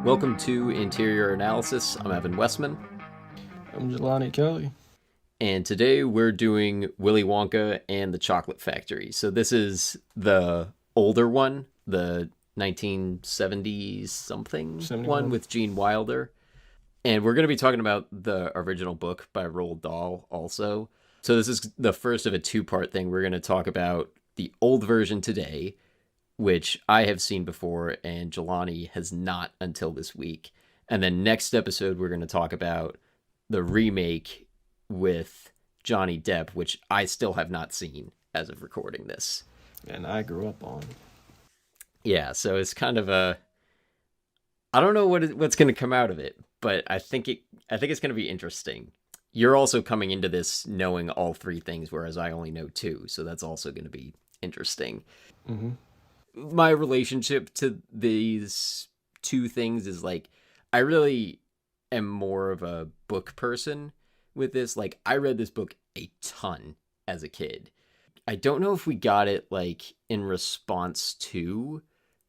Welcome to Interior Analysis. I'm Evan Westman, I'm Jelani Kelly. and today we're doing Willy Wonka and the Chocolate Factory. So this is the older one, the 1970s something 71. one with Gene Wilder. And we're going to be talking about the original book by Roald Dahl also. So this is the first of a two-part thing. We're going to talk about the old version today, which I have seen before and Jelani has not until this week. And then next episode, we're going to talk about the remake with Johnny Depp, which I still have not seen as of recording this. And I grew up on. Yeah, so it's kind of a... I don't know what's going to come out of it, but I think it's going to be interesting. You're also coming into this knowing all three things, whereas I only know two, so that's also going to be interesting. Mm-hmm. My relationship to these two things is like, I really am more of a book person with this. Like, I read this book a ton as a kid. I don't know if we got it like in response to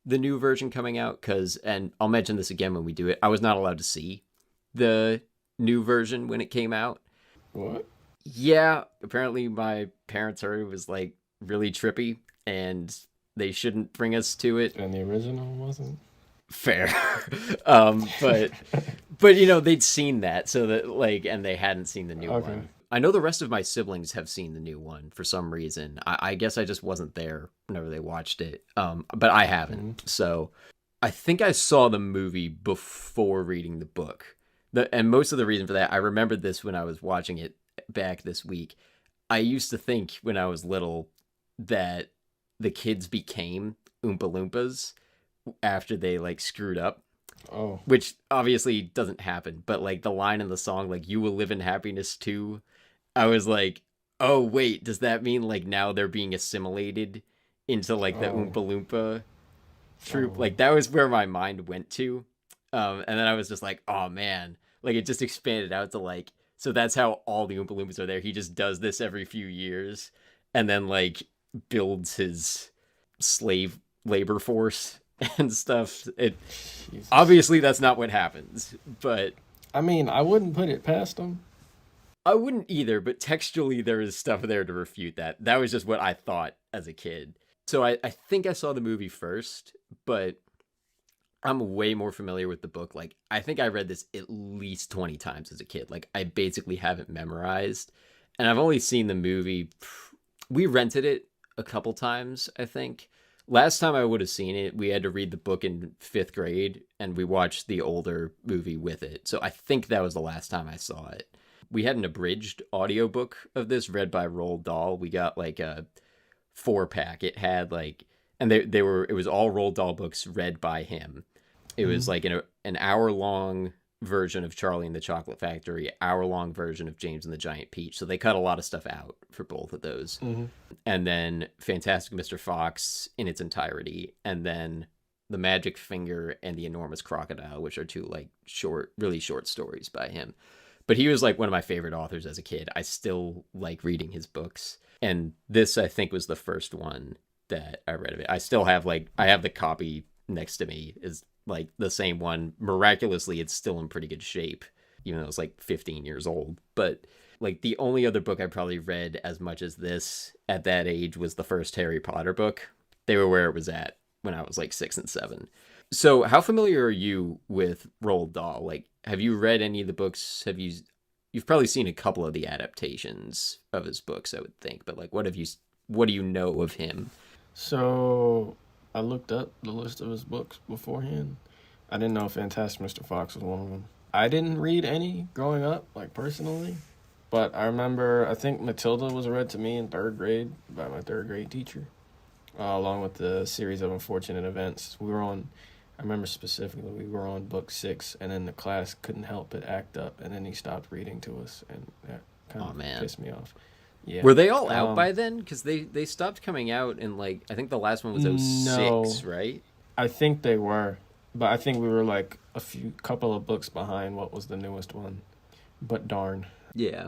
the new version coming out, and I'll mention this again when we do it, I was not allowed to see the new version when it came out. What? Yeah, apparently my parents heard it was like really trippy and they shouldn't bring us to it. And the original wasn't? Fair. But you know, they'd seen that, so that like, and they hadn't seen the new one. I know the rest of my siblings have seen the new one for some reason. I guess I just wasn't there whenever they watched it. But I haven't. Mm-hmm. So I think I saw the movie before reading the book. And most of the reason for that, I remembered this when I was watching it back this week. I used to think when I was little that the kids became Oompa Loompas after they like screwed up. Oh. Which obviously doesn't happen, but like the line in the song, like, "You will live in happiness too," I was like, oh wait, does that mean like now they're being assimilated into like the Oompa Loompa troop? Like that was where my mind went to. And then I was just like, oh man, like it just expanded out to like, so that's how all the Oompa Loompas are there. He just does this every few years and then like builds his slave labor force and stuff. Obviously that's not what happens, but I mean, I wouldn't put it past them. I wouldn't either, but textually there is stuff there to refute that. That was just what I thought as a kid. So I think I saw the movie first, but I'm way more familiar with the book. Like, I think I read this at least 20 times as a kid. Like, I basically have it memorized. And I've only seen the movie. We rented it a couple times, I think. Last time I would have seen it, we had to read the book in 5th grade, and we watched the older movie with it. So I think that was the last time I saw it. We had an abridged audiobook of this read by Roald Dahl. We got like a 4-pack. It had like, and it was all Roald Dahl books read by him. It was like an hour-long version of Charlie and the Chocolate Factory, hour-long version of James and the Giant Peach. So they cut a lot of stuff out for both of those. Mm-hmm. And then Fantastic Mr. Fox in its entirety. And then The Magic Finger and The Enormous Crocodile, which are two like really short stories by him. But he was like one of my favorite authors as a kid. I still like reading his books. And this, I think, was the first one that I read of it. I still have I have the copy next to me, is like the same one. Miraculously, it's still in pretty good shape, even though it's like 15 years old. But like the only other book I probably read as much as this at that age was the first Harry Potter book. They were where it was at when I was like 6 and 7. So how familiar are you with Roald Dahl? Like, have you read any of the books? You've probably seen a couple of the adaptations of his books, I would think, but like, what do you know of him? So I looked up the list of his books beforehand. I didn't know Fantastic Mr. Fox was one of them. I didn't read any growing up, like personally, but I remember, I think Matilda was read to me in 3rd grade by my 3rd grade teacher, along with the series of unfortunate events. I remember specifically, we were on book 6, and then the class couldn't help but act up, and then he stopped reading to us, and that kind of pissed me off. Yeah. Were they all out by then? Because they stopped coming out in like, I think the last one was 06, right? I think they were, but I think we were like couple of books behind what was the newest one. But darn. Yeah.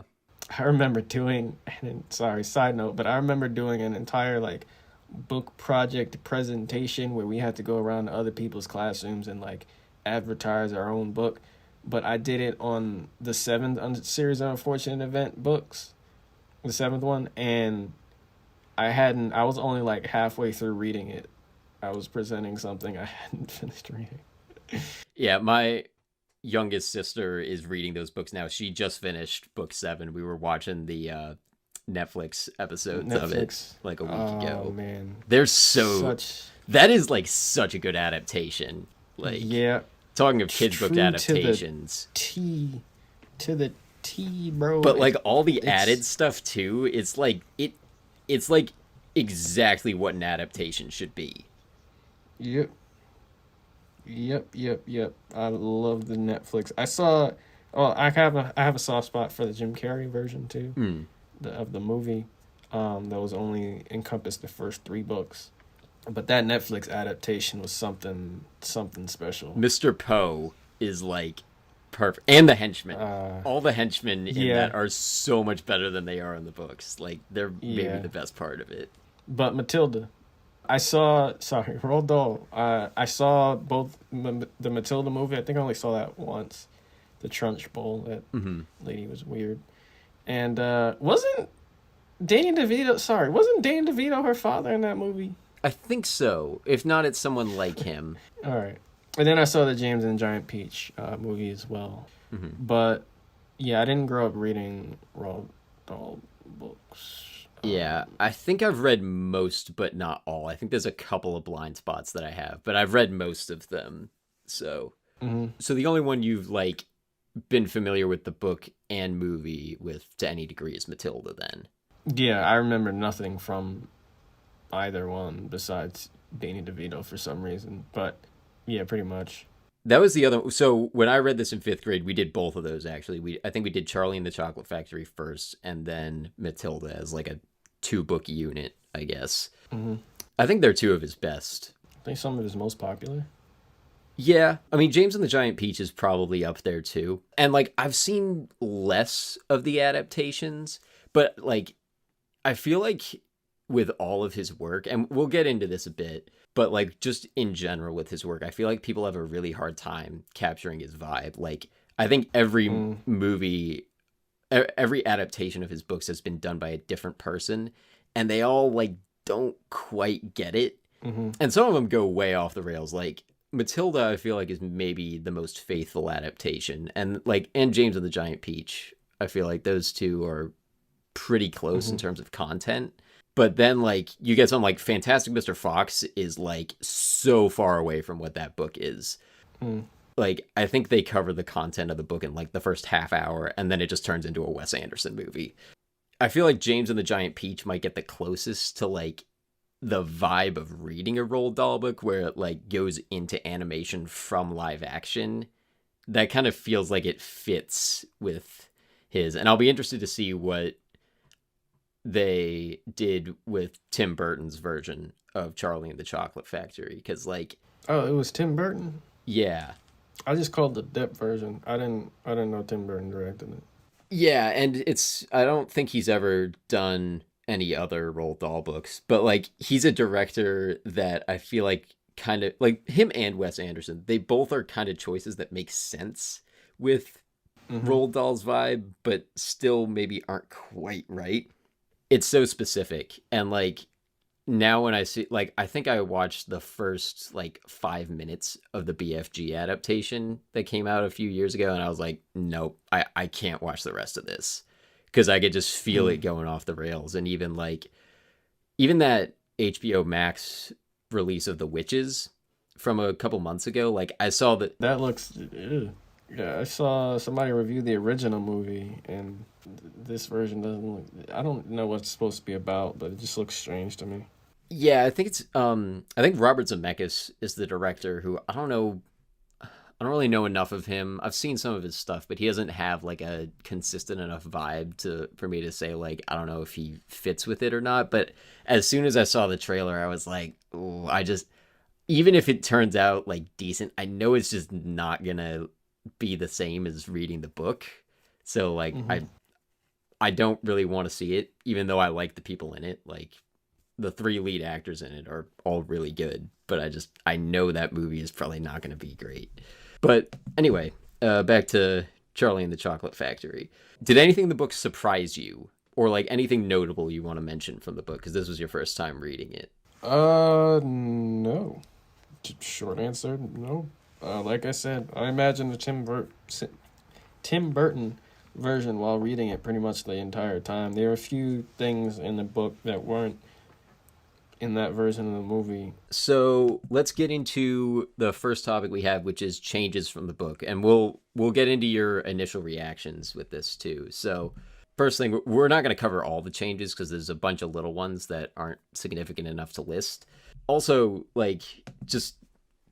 I remember doing, and sorry, side note, but I remember doing an entire like book project presentation where we had to go around to other people's classrooms and like advertise our own book, but I did it on the seventh series of Unfortunate Event books, the seventh one, and I was only like halfway through reading it. I was presenting something I hadn't finished reading. Yeah, my youngest sister is reading those books now. She just finished book 7. We were watching the Netflix episodes of it like a week ago. Oh man, they're so such that is like such a good adaptation. Like, yeah, talking of kids book true adaptations, to the T, bro. but like all the added stuff too. It's like exactly what an adaptation should be. Yep. Yep. I love the Netflix. I saw. Oh, I have a soft spot for the Jim Carrey version too, of the movie. That was only encompassed the first 3 books, but that Netflix adaptation was something special. Mr. Poe is like perfect, and the henchmen. All the henchmen in that are so much better than they are in the books. Like, they're maybe the best part of it. But Matilda. Roald Dahl. I saw both the Matilda movie. I think I only saw that once. The Trunch Bowl. That lady was weird. And wasn't Danny DeVito her father in that movie? I think so. If not, it's someone like him. All right. And then I saw the James and the Giant Peach movie as well. But yeah, I didn't grow up reading Roald Dahl books. Yeah, I think I've read most, but not all. I think there's a couple of blind spots that I have, but I've read most of them. So, so the only one you've like been familiar with the book and movie with to any degree is Matilda. Then, yeah, I remember nothing from either one besides Danny DeVito for some reason. But yeah, pretty much. That was the other. So when I read this in 5th grade, we did both of those actually. I think we did Charlie and the Chocolate Factory first, and then Matilda as like a 2-book unit, I guess. I think they're 2 of his best. I think some of his most popular. Yeah, I mean, James and the Giant Peach is probably up there too. And like, I've seen less of the adaptations, but like, I feel like with all of his work, and we'll get into this a bit, but like just in general with his work, I feel like people have a really hard time capturing his vibe. Like, I think every movie, every adaptation of his books has been done by a different person, and they all like don't quite get it. And some of them go way off the rails. Like Matilda, I feel like is maybe the most faithful adaptation, and James and the Giant Peach, I feel like those 2 are pretty close in terms of content. But then like you get something like Fantastic Mr. Fox is like so far away from what that book is. Like, I think they cover the content of the book in like the first half hour, and then it just turns into a Wes Anderson movie. I feel like James and the Giant Peach might get the closest to like the vibe of reading a Roald Dahl book, where it like goes into animation from live action. That kind of feels like it fits with his, and I'll be interested to see what they did with Tim Burton's version of Charlie and the Chocolate Factory, because like, oh, it was Tim Burton. Yeah, I just called the Depp version. I didn't know Tim Burton directed it. Yeah, and I don't think he's ever done any other Roald Dahl books, but like, he's a director that I feel like kind of like him and Wes Anderson, they both are kind of choices that make sense with Roald Dahl's vibe, but still maybe aren't quite right. It's so specific, and like, now when I see, like, I think I watched the first like 5 minutes of the BFG adaptation that came out a few years ago, and I was like, nope, I can't watch the rest of this, because I could just feel it going off the rails. And even that HBO Max release of The Witches from a couple months ago, like, I saw that looks yeah, I saw somebody review the original movie, and this version doesn't look, I don't know what it's supposed to be about, but it just looks strange to me. Yeah, I think it's I think Robert Zemeckis is the director, who I don't really know enough of him. I've seen some of his stuff, but he doesn't have like a consistent enough vibe for me to say, like, I don't know if he fits with it or not. But as soon as I saw the trailer, I was like, ooh, even if it turns out like decent, I know it's just not gonna be the same as reading the book. So like, I don't really want to see it, even though I like the people in it. Like, the 3 lead actors in it are all really good, but I know that movie is probably not going to be great. But anyway, back to Charlie and the Chocolate Factory. Did anything in the book surprise you? Or like anything notable you want to mention from the book? Because this was your first time reading it. No. Short answer, no. Like I said, I imagine the Tim Burton version while reading it pretty much the entire time. There are a few things in the book that weren't in that version of the movie. So let's get into the first topic we have, which is changes from the book, and we'll get into your initial reactions with this too. So first thing, we're not going to cover all the changes because there's a bunch of little ones that aren't significant enough to list. Also, like, just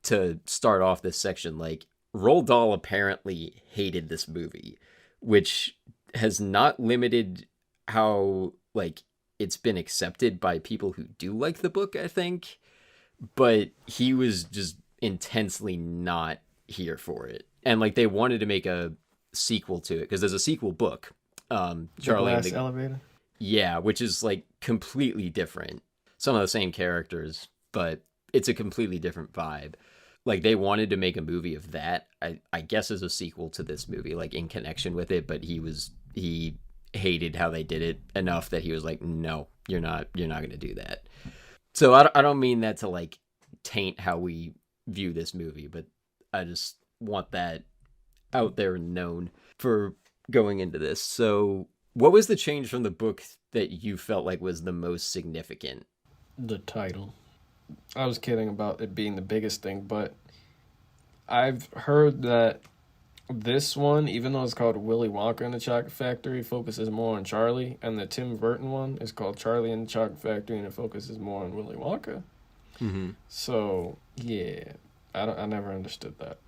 to start off this section, like, Roald Dahl apparently hated this movie, which has not limited how, like, it's been accepted by people who do like the book, I think, but he was just intensely not here for it. And like they wanted to make a sequel to it because there's a sequel book, Charlie and the Elevator. Yeah, which is like completely different. Some of the same characters, but it's a completely different vibe. Like they wanted to make a movie of that, I guess as a sequel to this movie, like in connection with it, but he hated how they did it enough that he was like, no, you're not going to do that. So I don't mean that to like taint how we view this movie, but I just want that out there and known for going into this. So what was the change from the book that you felt like was the most significant? The title. I was kidding about it being the biggest thing, but I've heard that this one, even though it's called Willy Wonka and the Chocolate Factory, focuses more on Charlie, and the Tim Burton one is called Charlie and the Chocolate Factory, and it focuses more on Willy Wonka. Mm-hmm. So yeah, I never understood that.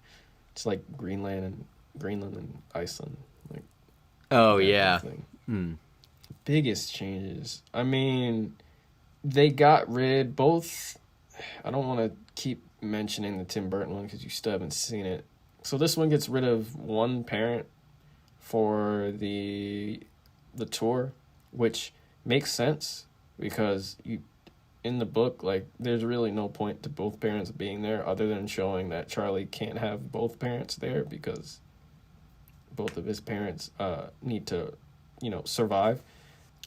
It's like Greenland and Iceland, like Oh yeah. Mm. Biggest changes. I mean, they got rid both. I don't want to keep mentioning the Tim Burton one because you still haven't seen it. So this one gets rid of one parent for the tour, which makes sense because you in the book, like, there's really no point to both parents being there other than showing that Charlie can't have both parents there because both of his parents need to, survive.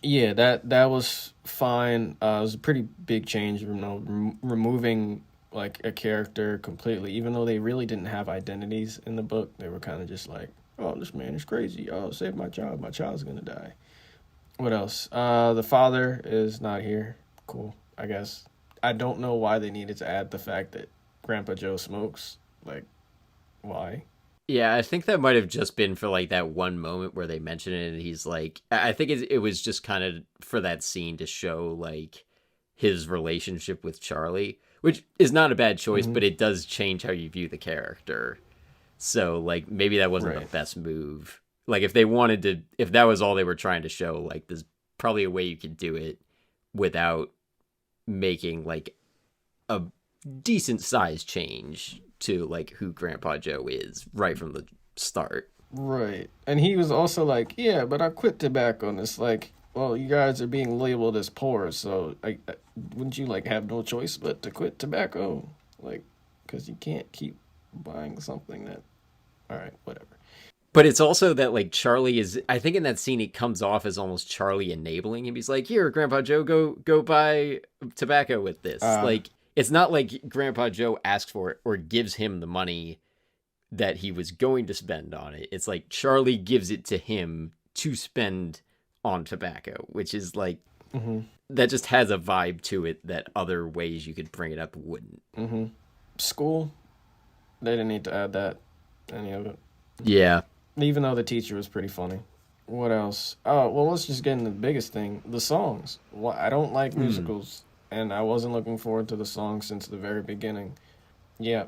Yeah, that was fine. It was a pretty big change, removing like a character completely, even though they really didn't have identities in the book. They were kind of just like, oh, this man is crazy. Oh, save my child. My child's going to die. What else? The father is not here. Cool, I guess. I don't know why they needed to add the fact that Grandpa Joe smokes. Like, why? Yeah, I think that might have just been for like that one moment where they mention it and he's like, I think it was just kind of for that scene to show like his relationship with Charlie, which is not a bad choice, but it does change how you view the character. So like maybe that wasn't the best move. Like if that was all they were trying to show, like there's probably a way you could do it without making like a decent size change to like who Grandpa Joe is right from the start. Right. And he was also like, yeah, but I quit tobacco. And it's like, well, you guys are being labeled as poor, so wouldn't you like have no choice but to quit tobacco? Like, because you can't keep buying something that, all right, whatever. But it's also that like Charlie is, I think in that scene it comes off as almost Charlie enabling him. He's like, here, Grandpa Joe, go buy tobacco with this. Like, it's not like Grandpa Joe asks for it or gives him the money that he was going to spend on it. It's like Charlie gives it to him to spend on tobacco, which is like, that just has a vibe to it that other ways you could bring it up wouldn't. School, they didn't need to add that, any of it. Yeah. Even though the teacher was pretty funny. What else? Oh, well, let's just get into the biggest thing, the songs. Well, I don't like musicals, and I wasn't looking forward to the songs since the very beginning. Yeah,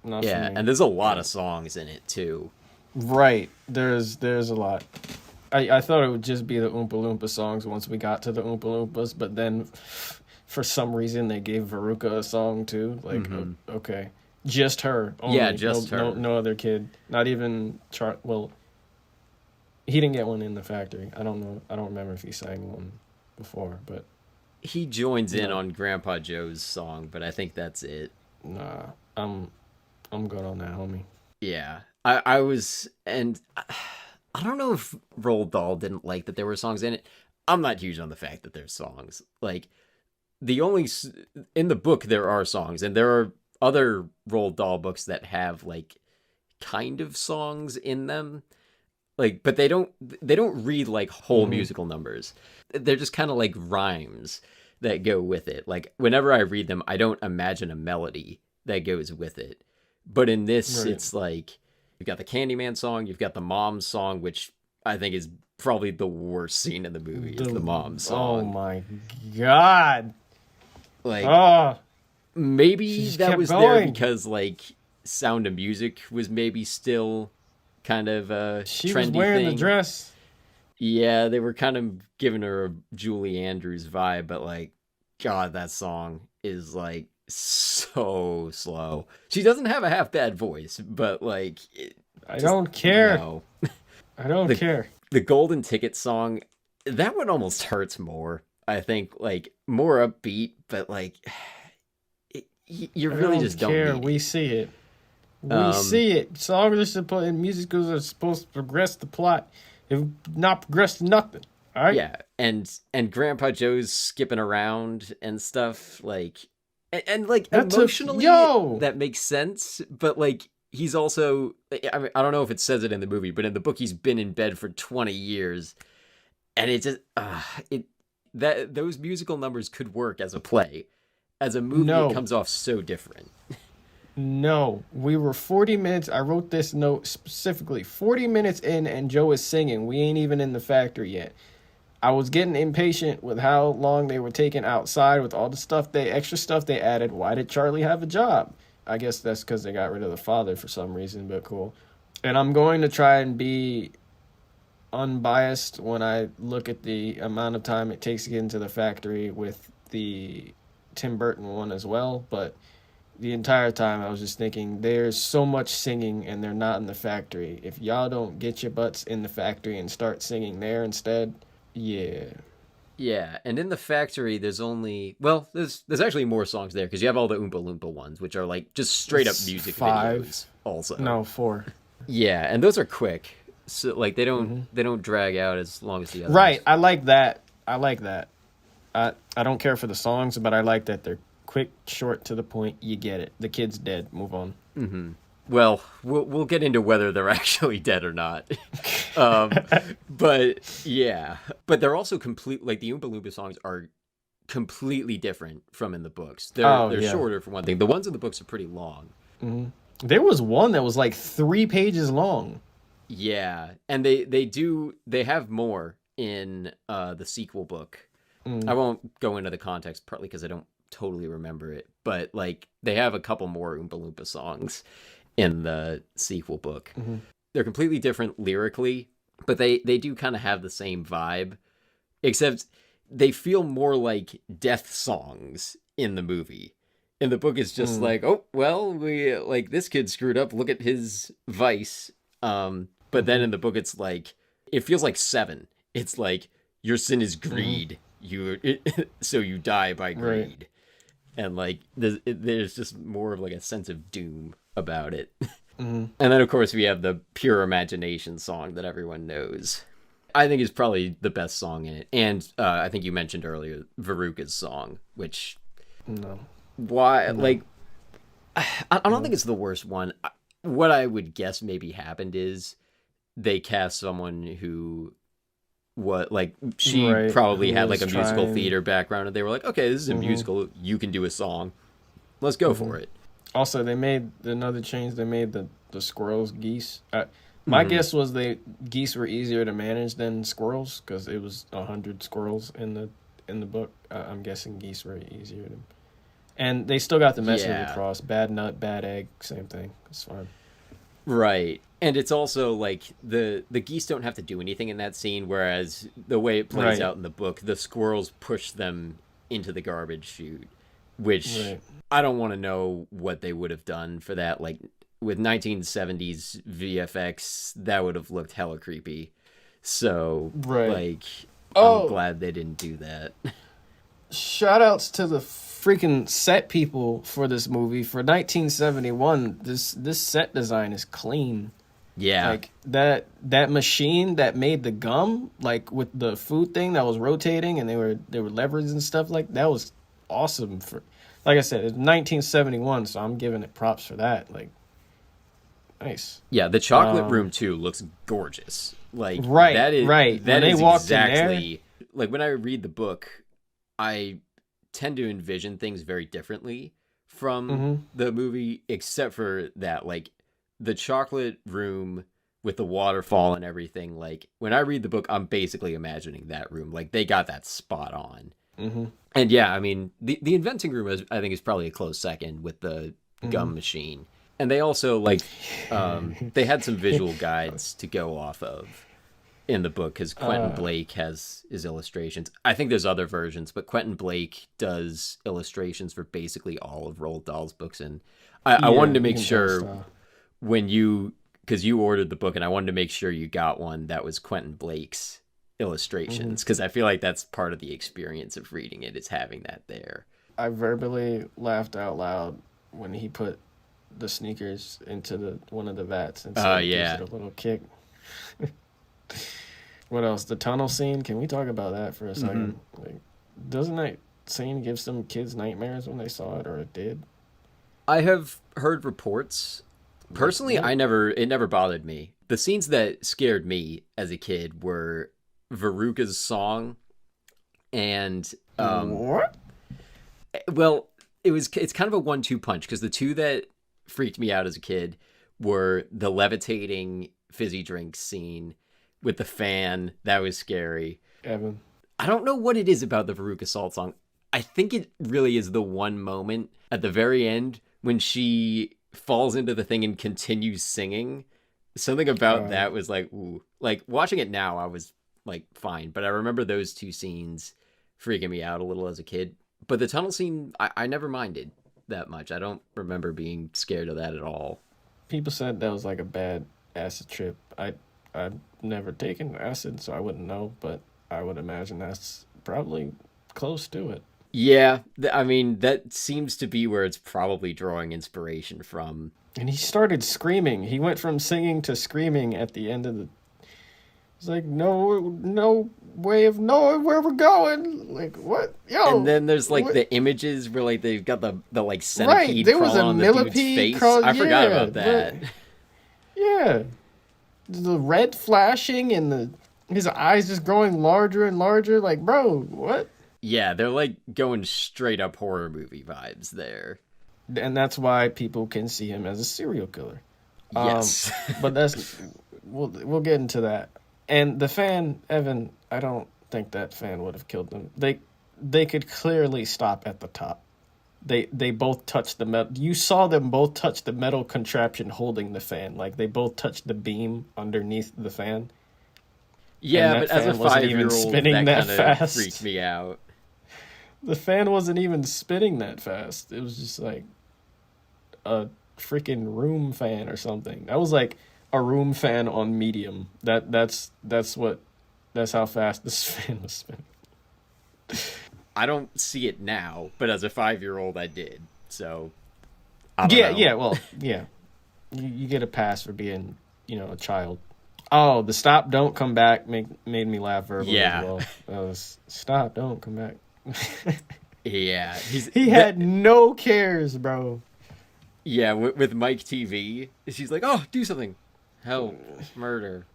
not for me. And there's a lot of songs in it, too. Right. There's a lot. I thought it would just be the Oompa Loompa songs once we got to the Oompa Loompas, but then for some reason they gave Veruca a song, too. Like, okay. Just her. Only. Yeah, just her. No other kid. Not even well, he didn't get one in the factory. I don't know. I don't remember if he sang one before, but he joins in on Grandpa Joe's song, but I think that's it. Nah, I'm good on that, homie. Yeah. I was, and I don't know if Roald Dahl didn't like that there were songs in it. I'm not huge on the fact that there's songs. Like, the only, in the book, there are songs, and there are other Roald Dahl books that have, like, kind of songs in them. Like, but they don't read like whole musical numbers. They're just kind of like rhymes that go with it. Like, whenever I read them, I don't imagine a melody that goes with it. But in this, Right. it's like you've got the Candyman song, you've got the Mom song, which I think is probably the worst scene in the movie. Is the Mom Oh song. my God. Like, Oh, maybe she just that kept was there going. because like Sound of Music was maybe still kind of a She was trendy wearing the thing. dress. Yeah, they were kind of giving her a Julie Andrews vibe, but like, God, that song is like so slow. She doesn't have a half bad voice, but like, I just don't care. no. I don't The care. the Golden Ticket song, that one almost hurts more. I think like more upbeat, but like, you I really don't just don't care. need We it. see it. We Um, see it. Songs are supposed and musicals are supposed to progress the plot. If not progress to nothing. All right. Yeah, and Grandpa Joe's skipping around and stuff like, and like That took emotionally yo. that makes sense, but like he's also, I mean, I don't know if it says it in the movie, but in the book he's been in bed for 20 years, and it just it that those musical numbers could work as a play. As a movie it No. comes off so different. No. We were 40 minutes. I wrote this note specifically. 40 minutes in and Joe is singing. We ain't even in the factory yet. I was getting impatient with how long they were taking outside with all the extra stuff they added. Why did Charlie have a job? I guess that's because they got rid of the father for some reason, but cool. And I'm going to try and be unbiased when I look at the amount of time it takes to get into the factory with the Tim Burton one as well. But the entire time I was just thinking, there's so much singing and they're not in the factory. If y'all don't get your butts in the factory and start singing there instead, yeah. Yeah, and in the factory, there's only, well, there's actually more songs there because you have all the Oompa Loompa ones, which are like just straight up It's music 5. videos. Also, No, 4. yeah, and those are quick, so like they don't Mm-hmm. they don't drag out as long as the others. Right. I like that. I like that. I don't care for the songs, but I like that they're quick, short, to the point. You get it. The kid's dead. Move on. Well, we'll get into whether they're actually dead or not. um, but yeah, but they're also complete. Like the Oompa Loompa songs are completely different from in the books. They're Yeah. shorter for one thing. The ones in the books are pretty long. There was one that was like 3 pages long. Yeah, and they have more in the sequel book. I won't go into the context partly because I don't totally remember it, but like they have a couple more Oompa Loompa songs in the sequel book. They're completely different lyrically, but they do kind of have the same vibe, except they feel more like death songs in the movie. In the book, it's just like, oh well, we like this kid screwed up. Look at his vice. But then in the book, it's like it feels like Seven. It's like your sin is greed. So you die by greed. Right. And like there's just more of like a sense of doom about it. And then of course we have the Pure Imagination song that everyone knows. I think is probably the best song in it. And I think you mentioned earlier Veruca's song, which No. why like I don't think it's the worst one. What I would guess maybe happened is they cast someone who what like she Right, probably who had like a was musical trying- theater background and they were like, okay, this is a musical, you can do a song, let's go for it. Also, they made another change. They made the squirrels geese. My guess was geese were easier to manage than squirrels because it was 100 squirrels in the book. I'm guessing geese were easier to. And they still got the message Yeah. across. Bad nut, bad egg, same thing. It's fine. Right. And it's also like the geese don't have to do anything in that scene, whereas the way it plays Right. out in the book, the squirrels push them into the garbage chute, which Right. I don't want to know what they would have done for that. Like with 1970s VFX, that would have looked hella creepy. So Right. like Oh. I'm glad they didn't do that. Shout outs to the freaking set people for this movie for 1971. This set design is clean. Yeah. Like that machine that made the gum, like with the food thing that was rotating and they were levers and stuff, like that was awesome. For like I said, it's 1971, so I'm giving it props for that. Like, nice. Yeah, the chocolate room too looks gorgeous. Like right, that is right. That when is they walked exactly in there, like when I read the book, I tend to envision things very differently from the movie, except for that, like the chocolate room with the waterfall and everything. Like when I read the book, I'm basically imagining that room. Like they got that spot on. And yeah, I mean the inventing room I think is probably a close second with the gum machine. And they also like they had some visual guides to go off of in the book because Quentin Blake has his illustrations. I think there's other versions, but Quentin Blake does illustrations for basically all of Roald Dahl's books. And I wanted to make sure because you ordered the book, and I wanted to make sure you got one that was Quentin Blake's illustrations, because I feel like that's part of the experience of reading it, is having that there. I verbally laughed out loud when he put the sneakers into one of the vats and so gives it a little kick. What else? The tunnel scene. Can we talk about that for a second? Like, doesn't that scene give some kids nightmares when they saw it, or it did? I have heard reports. Personally, it never bothered me. The scenes that scared me as a kid were Veruca's song and what? Well, it's kind of a 1-2 punch, because the two that freaked me out as a kid were the levitating fizzy drink scene with the fan. That was scary. Evan, I don't know what it is about the Veruca Salt song. I think it really is the one moment at the very end when she falls into the thing and continues singing. Something about that was like, ooh. Like, watching it now, I was like, fine. But I remember those two scenes freaking me out a little as a kid. But the tunnel scene, I never minded that much. I don't remember being scared of that at all. People said that was like a bad acid trip. I've never taken acid, so I wouldn't know, but I would imagine that's probably close to it. Yeah, I mean, that seems to be where it's probably drawing inspiration from. And he started screaming. He went from singing to screaming at the end of the... It's like, no way of knowing where we're going. Like, what? Yo! And then there's, like, the images where, like, they've got the like, centipede crawling on the dude's face. I forgot about that. Yeah. The red flashing and his eyes just growing larger and larger. Like, bro, what? Yeah, they're, like, going straight up horror movie vibes there. And that's why people can see him as a serial killer. Yes. But we'll get into that. And the fan, Evan, I don't think that fan would have killed them. They could clearly stop at the top. They both touched the metal. You saw them both touch the metal contraption holding the fan. Like, they both touched the beam underneath the fan. Yeah, but as a 5-year-old, that kind of freaked me out. The fan wasn't even spinning that fast. It was just like a freaking room fan or something. That was like a room fan on medium. That's how fast this fan was spinning. I don't see it now, but as a 5-year-old, I did. So, I don't know. Yeah. Well, yeah. You get a pass for being, a child. Oh, the stop, don't come back made me laugh verbally as well. Stop, don't come back. Yeah. He had no cares, bro. Yeah, with Mike TV, she's like, oh, do something. Help, murder,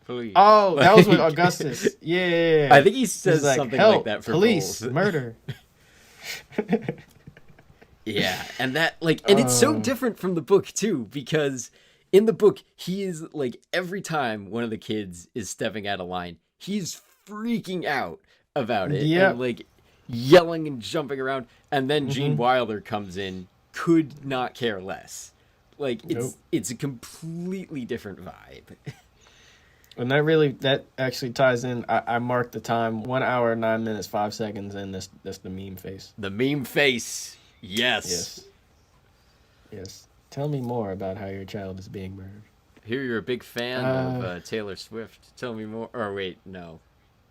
police. Oh, that was with Augustus. Yeah. I think he says like, something help, like that for police, both. murder. Yeah, and that, like, and it's so different from the book, too, because in the book, he is, like, every time one of the kids is stepping out of line, he's freaking out about it. Yeah. And, like, yelling and jumping around. And then Gene Wilder comes in, could not care less. Like, it's a completely different vibe. And that actually ties in. I marked the time, 1 hour, 9 minutes, 5 seconds, and that's the meme face. The meme face. Yes. Tell me more about how your child is being murdered. Here you're a big fan of Taylor Swift. Tell me more. Or wait, no.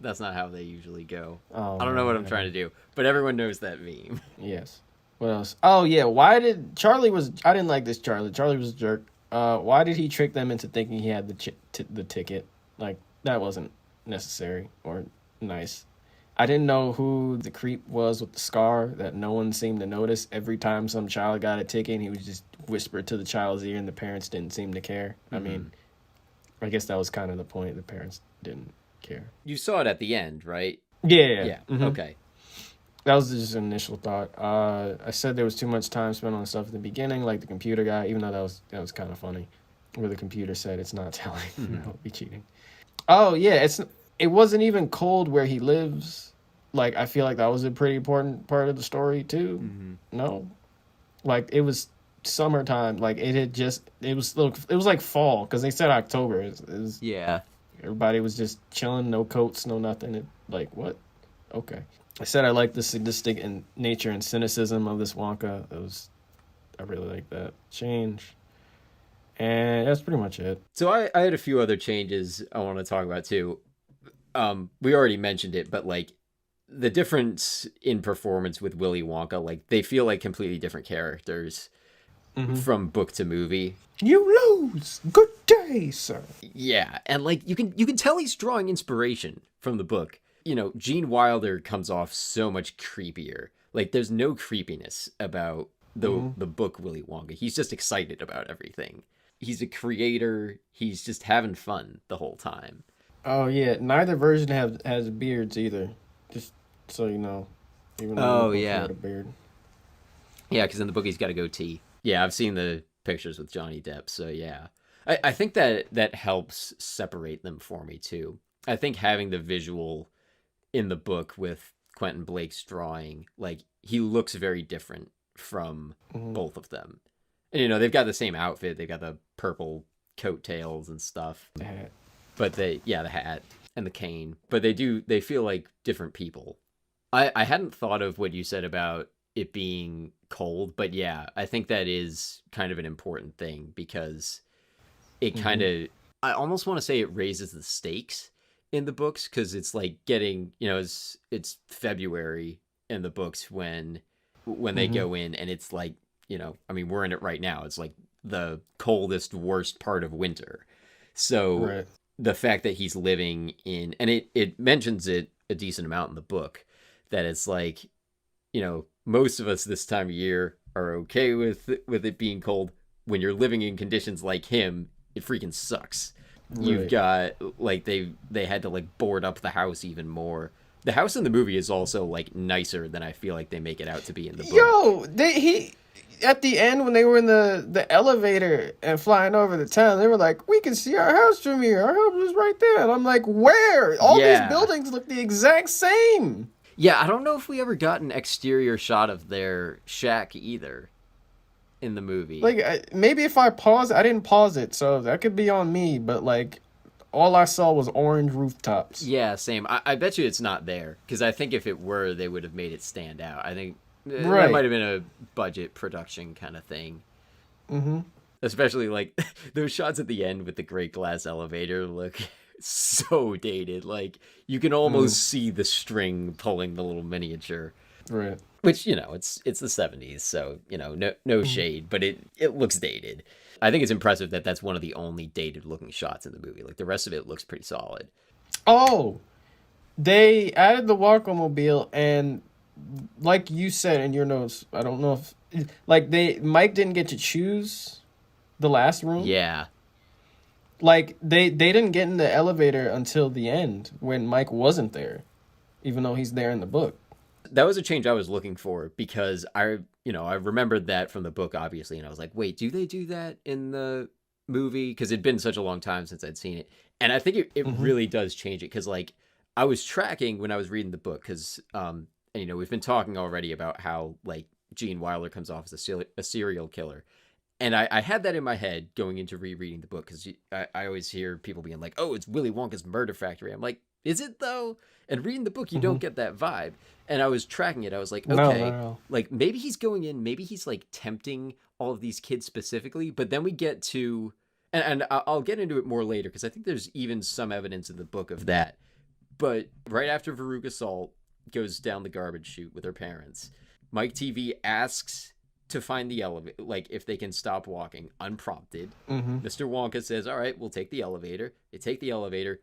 That's not how they usually go. Oh, I don't know what I'm man. trying to do, but everyone knows that meme. Yes. What else? Oh yeah. Why did Charlie was? I didn't like this Charlie. Charlie was a jerk. Why did he trick them into thinking he had the ticket? Like that wasn't necessary or nice. I didn't know who the creep was with the scar that no one seemed to notice. Every time some child got a ticket, he would just whisper to the child's ear, and the parents didn't seem to care. I mean, I guess that was kind of the point. The parents didn't care. You saw it at the end, right? Yeah. Yeah. Mhm. Okay. That was just an initial thought. I said there was too much time spent on stuff at the beginning, like the computer guy, even though that was kind of funny, where the computer said it's not telling, that would be cheating. Oh yeah, it wasn't even cold where he lives. Like I feel like that was a pretty important part of the story too. No, like it was summertime. Like it was like fall because they said October. It was, Yeah. everybody was just chilling, no coats, no nothing. Like what? Okay. I said I like the sadistic and nature and cynicism of this Wonka. I really like that change. And that's pretty much it. So I had a few other changes I want to talk about too. We already mentioned it, but like the difference in performance with Willy Wonka, like they feel like completely different characters from book to movie. You lose. Good day, sir. Yeah, and like you can tell he's drawing inspiration from the book. You know, Gene Wilder comes off so much creepier. Like there's no creepiness about the book Willy Wonka. He's just excited about everything. He's a creator. He's just having fun the whole time. Oh yeah, neither version has beards either. Just so you know. Even though he had a beard. Yeah, because in the book he's got a goatee. Yeah, I've seen the pictures with Johnny Depp, so yeah. I think that helps separate them for me too. I think having the visual in the book with Quentin Blake's drawing, like he looks very different from both of them. And you know, they've got the same outfit, they've got the purple coattails and stuff. The hat. But the hat and the cane. But they feel like different people. I hadn't thought of what you said about it being cold, but yeah, I think that is kind of an important thing because it kind of, I almost want to say it raises the stakes in the books because it's like getting, you know, it's February in the books when they go in and it's like, you know, I mean, we're in it right now. It's like the coldest, worst part of winter. So the fact that he's living in, and it mentions it a decent amount in the book, that it's like, you know, most of us this time of year are okay with it being cold. When you're living in conditions like him, it freaking sucks. You've got like they had to like board up the house even more. The house in the movie is also like nicer than I feel like they make it out to be in the book. Yo, he at the end when they were in the elevator and flying over the town, they were like, "We can see our house from here. Our house is right there." And I'm like, "Where? All these buildings look the exact same." Yeah, I don't know if we ever got an exterior shot of their shack either in the movie. Like, maybe if I pause, I didn't pause it, so that could be on me, but, like, all I saw was orange rooftops. Yeah, same. I bet you it's not there, because I think if it were, they would have made it stand out. I think that might have been a budget production kind of thing. Especially, like, those shots at the end with the great glass elevator look so dated. Like, you can almost see the string pulling the little miniature. Right. Which, you know, it's the 70s, so, you know, no shade, but it looks dated. I think it's impressive that that's one of the only dated looking shots in the movie. Like, the rest of it looks pretty solid. Oh, they added the Walker-mobile, and like you said in your notes, I don't know if, like, Mike didn't get to choose the last room. Yeah. Like, they didn't get in the elevator until the end when Mike wasn't there, even though he's there in the book. That was a change I was looking for because I remembered that from the book, obviously, and I was like, wait, do they do that in the movie? Because it'd been such a long time since I'd seen it. And I think it really does change it because, like, I was tracking when I was reading the book because, and, you know, we've been talking already about how, like, Gene Wilder comes off as a serial killer. And I had that in my head going into rereading the book because I always hear people being like, oh, it's Willy Wonka's murder factory. I'm like, is it though? And reading the book, you don't get that vibe. And I was tracking it. I was like, okay, no. like maybe he's going in, maybe he's like tempting all of these kids specifically. But then we get to, and I'll get into it more later because I think there's even some evidence in the book of that. But right after Veruca Salt goes down the garbage chute with her parents, Mike TV asks to find the elevator, like if they can stop walking unprompted. Mr. Wonka says, all right, we'll take the elevator. They take the elevator.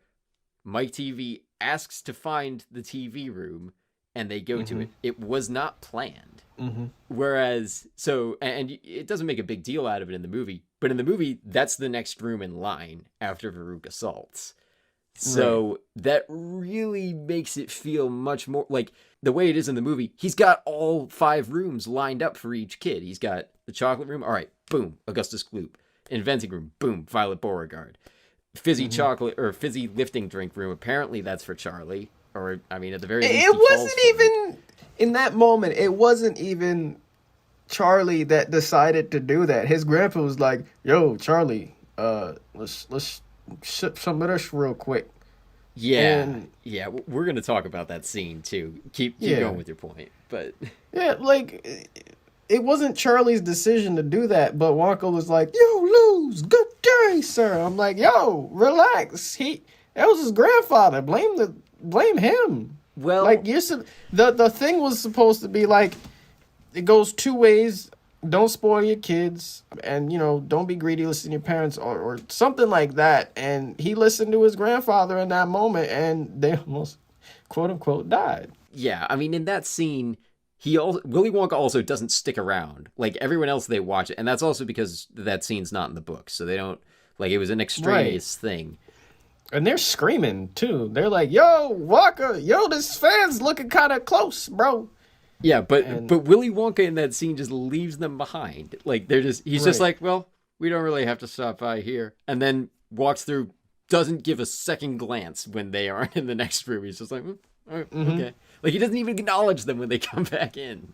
Mike TV asks to find the TV room, and they go to it. It was not planned. Whereas, and it doesn't make a big deal out of it in the movie, but in the movie, that's the next room in line after Veruca Salt's. So that really makes it feel much more like the way it is in the movie. He's got all 5 rooms lined up for each kid. He's got the chocolate room. All right, boom, Augustus Gloop. Inventing room, boom, Violet Beauregard. Fizzy chocolate or fizzy lifting drink room. Apparently that's for Charlie. Or, I mean, at the very least, it wasn't even in that moment. It wasn't even Charlie that decided to do that. His grandpa was like, "Yo, Charlie, let's ship some of this real quick." Yeah, we're gonna talk about that scene too. Keep going with your point, but yeah, like it wasn't Charlie's decision to do that, but Wonka was like, "Yo, lose, good day, sir." I'm like, "Yo, relax. That was his grandfather. Blame him." Well, like the thing was supposed to be like, it goes 2 ways. Don't spoil your kids, and don't be greedy. Listen to your parents, or something like that. And he listened to his grandfather in that moment, and they almost, quote unquote, died. Yeah, I mean, in that scene, Willy Wonka also doesn't stick around. Like everyone else, they watch it, and that's also because that scene's not in the book, so they don't it was an extraneous thing. And they're screaming too. They're like, "Yo, Wonka, yo, this fan's looking kind of close, bro." Yeah, but Willy Wonka in that scene just leaves them behind. Like he's just like, well, we don't really have to stop by here, and then walks through, doesn't give a second glance when they aren't in the next room. He's just like, okay, like he doesn't even acknowledge them when they come back in.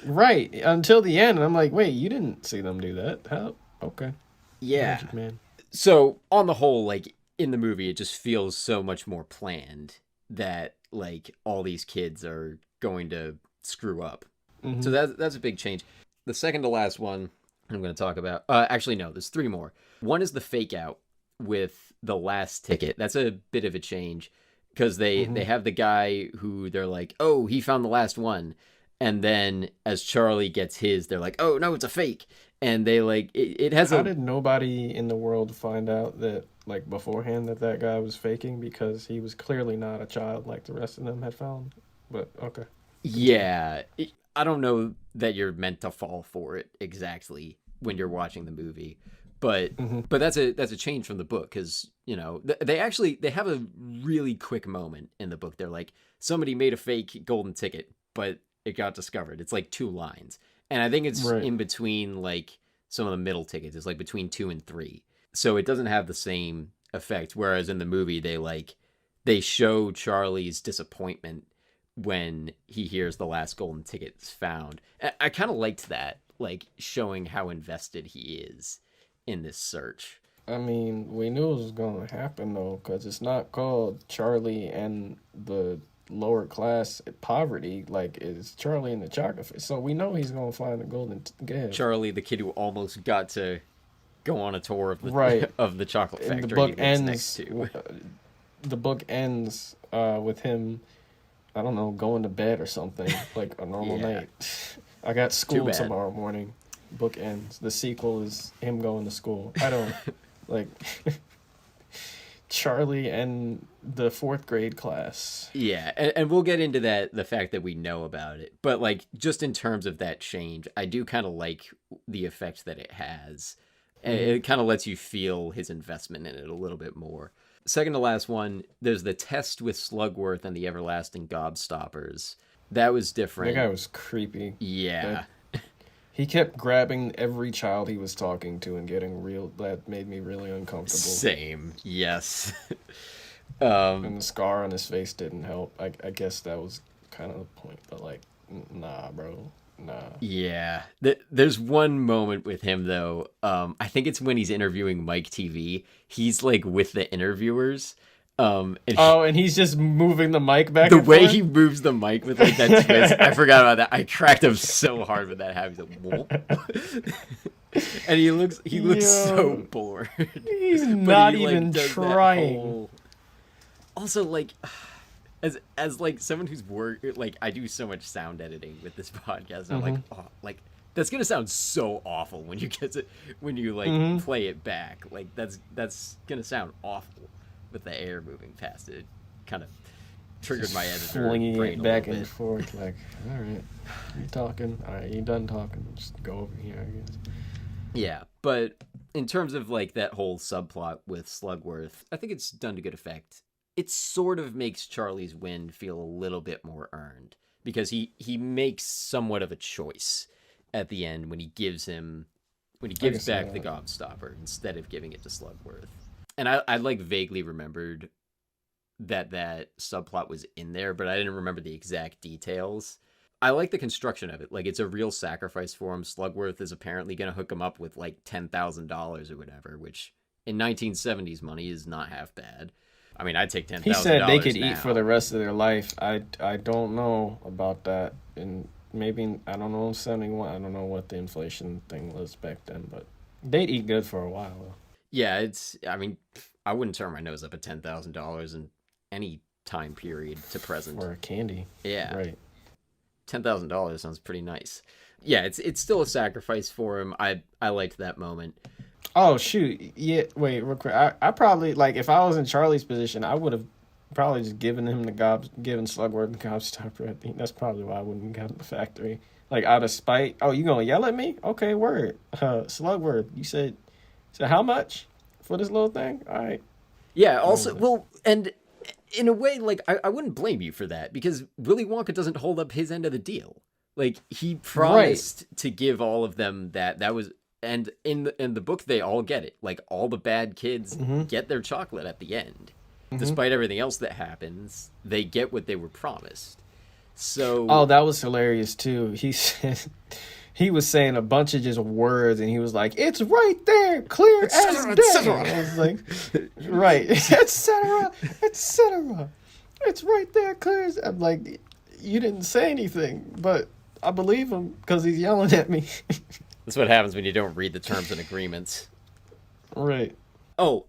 Right until the end, and I'm like, wait, you didn't see them do that? How? Okay. Yeah, Magic man. So on the whole, like in the movie, it just feels so much more planned that like all these kids are going to screw up. So that's a big change. The second to last one I'm going to talk about, actually no, there's 3 more. One is the fake out with the last ticket. That's a bit of a change because they have the guy who they're like, oh, he found the last one, and then as Charlie gets his, they're like, oh no, it's a fake. And they like it has How did nobody in the world find out that like beforehand that guy was faking, because he was clearly not a child like the rest of them had found? But okay. Yeah, I don't know that you're meant to fall for it exactly when you're watching the movie, but that's a change from the book because they have a really quick moment in the book. They're like, somebody made a fake golden ticket, but it got discovered. It's like 2 lines, and I think it's in between like some of the middle tickets. It's like between 2 and 3, so it doesn't have the same effect. Whereas in the movie, they show Charlie's disappointment when he hears the last golden ticket is found. I kind of liked that, like showing how invested he is in this search. I mean, we knew it was going to happen though, because it's not called Charlie and the lower class poverty. Like, it's Charlie and the chocolate face. So we know he's going to find the golden ticket. Charlie, the kid who almost got to go on a tour of the of the chocolate factory. The book ends. The book ends with him, I don't know, going to bed or something, like a normal night. I got school tomorrow morning. Book ends. The sequel is him going to school. I don't like Charlie and the 4th grade class. Yeah, and we'll get into that, the fact that we know about it. But like just in terms of that change, I do kind of like the effect that it has. It kind of lets you feel his investment in it a little bit more. Second to last one, there's the test with Slugworth and the Everlasting Gobstoppers. That was different. That guy was creepy. Yeah. He kept grabbing every child he was talking to and getting real. That made me really uncomfortable. Same. Yes. And the scar on his face didn't help. I guess that was kind of the point. But like, nah, bro. Nah. Yeah. There's one moment with him, though. I think it's when he's interviewing Mike TV. He's like with the interviewers. And he's just moving the mic back. The way he moves the mic with like that twist, I forgot about that. I cracked him so hard with that habit. And he looks so bored. He's not even trying. Also, like, as like someone who's worked, like I do so much sound editing with this podcast, and I'm like, Mm-hmm. oh, like that's gonna sound so awful when you get it when you like Mm-hmm. play it back. Like that's gonna sound awful with the air moving past it. Kind of triggered my editor Flinging brain it a back little and bit. forth, like, all right, you talking? All right, you done talking? Just go over here, I guess. Yeah, but in terms of like that whole subplot with Slugworth, I think it's done to good effect. It sort of makes Charlie's win feel a little bit more earned because he makes somewhat of a choice at the end when he I can gives see back the that. Gobstopper instead of giving it to Slugworth. And I like vaguely remembered that subplot was in there, but I didn't remember the exact details. I like the construction of it. Like it's a real sacrifice for him. Slugworth is apparently going to hook him up with like $10,000 or whatever, which in 1970s money is not half bad. I mean, I'd take ten He thousand said they could dollars eat for the now. rest of their life. I don't know about that, and maybe I don't know 71. I don't know what the inflation thing was back then, but they'd eat good for a while. Yeah, it's. I mean, I wouldn't turn my nose up at $10,000 in any time period to present. For a candy, Yeah, right? $10,000 sounds pretty nice. Yeah, it's still a sacrifice for him. I liked that moment. Oh shoot! Yeah, wait, real quick. I probably like if I was in Charlie's position, I would have probably just given him given Slugworth the Gobstopper. I think that's probably why I wouldn't have got the factory. Like out of spite. Oh, you gonna yell at me? Okay, word. Slugworth, you said how much for this little thing? All right. Yeah. Deal with Also, it. well, and in a way, like I wouldn't blame you for that because Willy Wonka doesn't hold up his end of the deal. Like he Right. promised to give all of them that was, and in the book they all get it. Like all the bad kids Mm-hmm. get their chocolate at the end, Mm-hmm. despite everything else that happens. They get what they were promised. So Oh, that was hilarious too. He said he was saying a bunch of just words, and he was like, "It's right there, clear as etc. day." etc. I was like, "Right, etc., etc. It's right there, clear as." I'm like, "You didn't say anything, but I believe him because he's yelling at me." That's what happens when you don't read the terms and agreements. Right. Oh,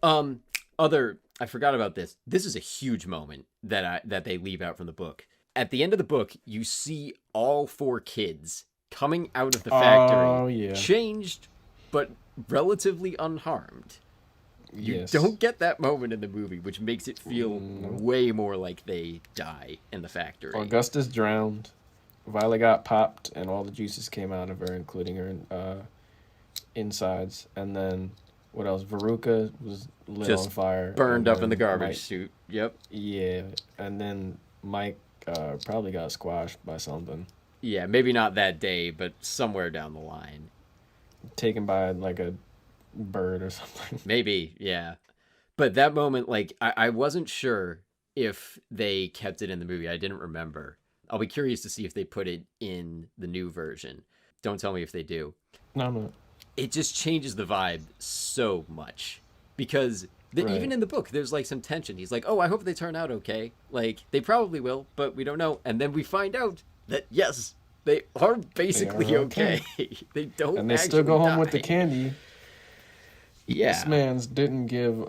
I forgot about this. This is a huge moment that they leave out from the book. At the end of the book, you see all four kids coming out of the factory, Oh yeah. changed but relatively unharmed. You Yes. don't get that moment in the movie, which makes it feel Nope. way more like they die in the factory. Augustus drowned. Violet got popped, and all the juices came out of her, including her insides. And then what else? Veruca was lit Just on fire. Burned And up in the then garbage Mike, chute. Yep. yeah. And then Mike probably got squashed by something, Yeah, maybe not that day, but somewhere down the line. taken by like a bird or something. Maybe, yeah. But that moment, like, I wasn't sure if they kept it in the movie. I didn't remember. I'll be curious to see if they put it in the new version. Don't tell me if they do. No, no. It just changes the vibe so much because even Right. in the book, there's like some tension. He's like, "Oh, I hope they turn out okay. Like they probably will, but we don't know." And then we find out that yes, they are They basically are okay. okay. They don't And they actually still go home with the die. candy. This Yeah, man's didn't give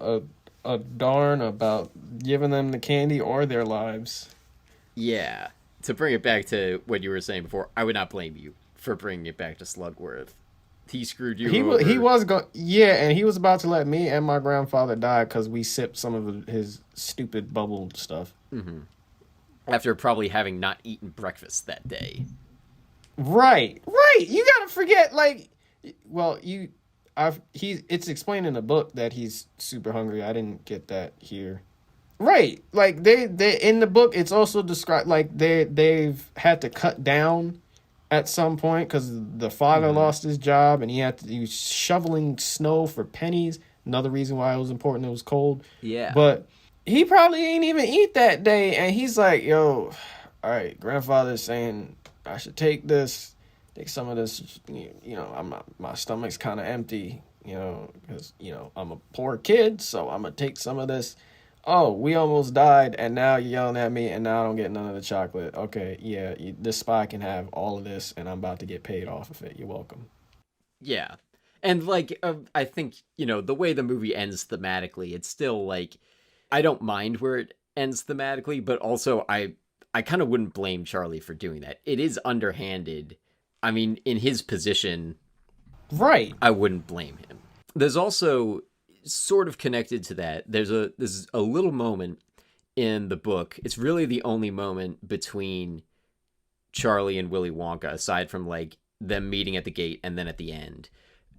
a darn about giving them the candy or their lives. yeah. To bring it back to what you were saying before, I would not blame you for bringing it back to Slugworth. He screwed you over. He was going, yeah, and he was about to let me and my grandfather die because we sipped some of his stupid bubble stuff. After probably having not eaten breakfast that day. Right, right. You gotta forget, like, well, it's explained in the book that he's super hungry. I didn't get that here. Right, like they in the book, it's also described like they've had to cut down at some point because the father lost his job and he was shoveling snow for pennies. Another reason why it was important, it was cold. Yeah. But he probably ain't even eat that day, and he's like, "Yo, all right, grandfather's saying I should take some of this. My stomach's kind of empty, because I'm a poor kid, so I'm gonna take some of this." Oh, we almost died, and now you're yelling at me, and now I don't get none of the chocolate. Okay, yeah, this spy can have all of this, and I'm about to get paid off of it. You're welcome. Yeah. And like I think, the way the movie ends thematically, it's still like I don't mind where it ends thematically, but also I kind of wouldn't blame Charlie for doing that. It is underhanded. I mean, in his position, Right. I wouldn't blame him. There's also sort of connected to that. There's a little moment in the book. It's really the only moment between Charlie and Willy Wonka, aside from like them meeting at the gate and then at the end.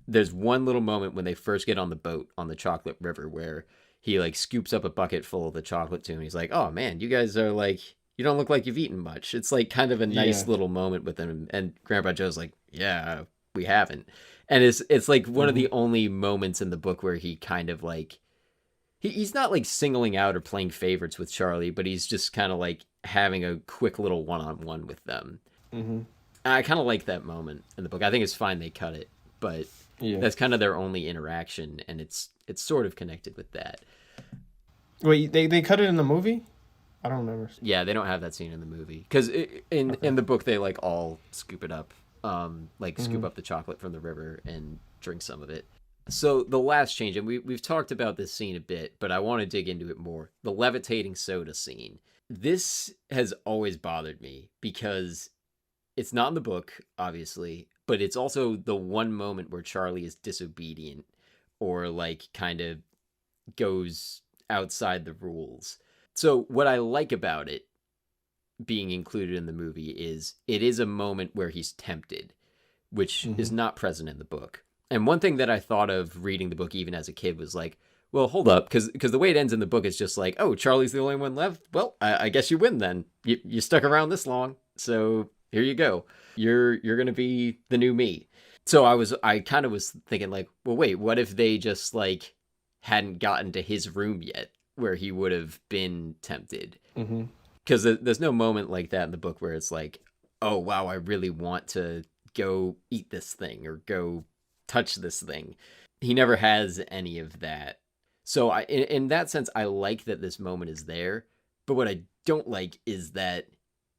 There's one little moment when they first get on the boat on the chocolate river where he like scoops up a bucket full of the chocolate to him. He's like, "Oh man, you guys are like, you don't look like you've eaten much." It's like kind of a nice Yeah. little moment with him. And Grandpa Joe's like, "Yeah, we haven't." And it's like one of the only moments in the book where he kind of like he's not like singling out or playing favorites with Charlie, but he's just kind of like having a quick little one-on-one with them. Mm-hmm. I kind of like that moment in the book. I think it's fine they cut it, but Yeah. that's kind of their only interaction, and it's sort of connected with that. Wait, they cut it in the movie? I don't remember. Yeah, they don't have that scene in the movie because in the book they like all scoop it up, scoop up the chocolate from the river and drink some of it. So the last change, and we've talked about this scene a bit, but I want to dig into it more. The levitating soda scene. This has always bothered me because it's not in the book, obviously, but it's also the one moment where Charlie is disobedient or like kind of goes outside the rules. So what I like about it being included in the movie is it is a moment where he's tempted, which is not present in the book. And one thing that I thought of reading the book even as a kid was like, well, hold up, because the way it ends in the book is just like, oh, Charlie's the only one left. Well, I guess you win then. You stuck around this long, so here you go. You're gonna be the new me. So I kind of was thinking like, well, wait, what if they just like hadn't gotten to his room yet, where he would have been tempted? Because there's no moment like that in the book where it's like, oh wow, I really want to go eat this thing or go touch this thing. He never has any of that. So in that sense, I like that this moment is there. But what I don't like is that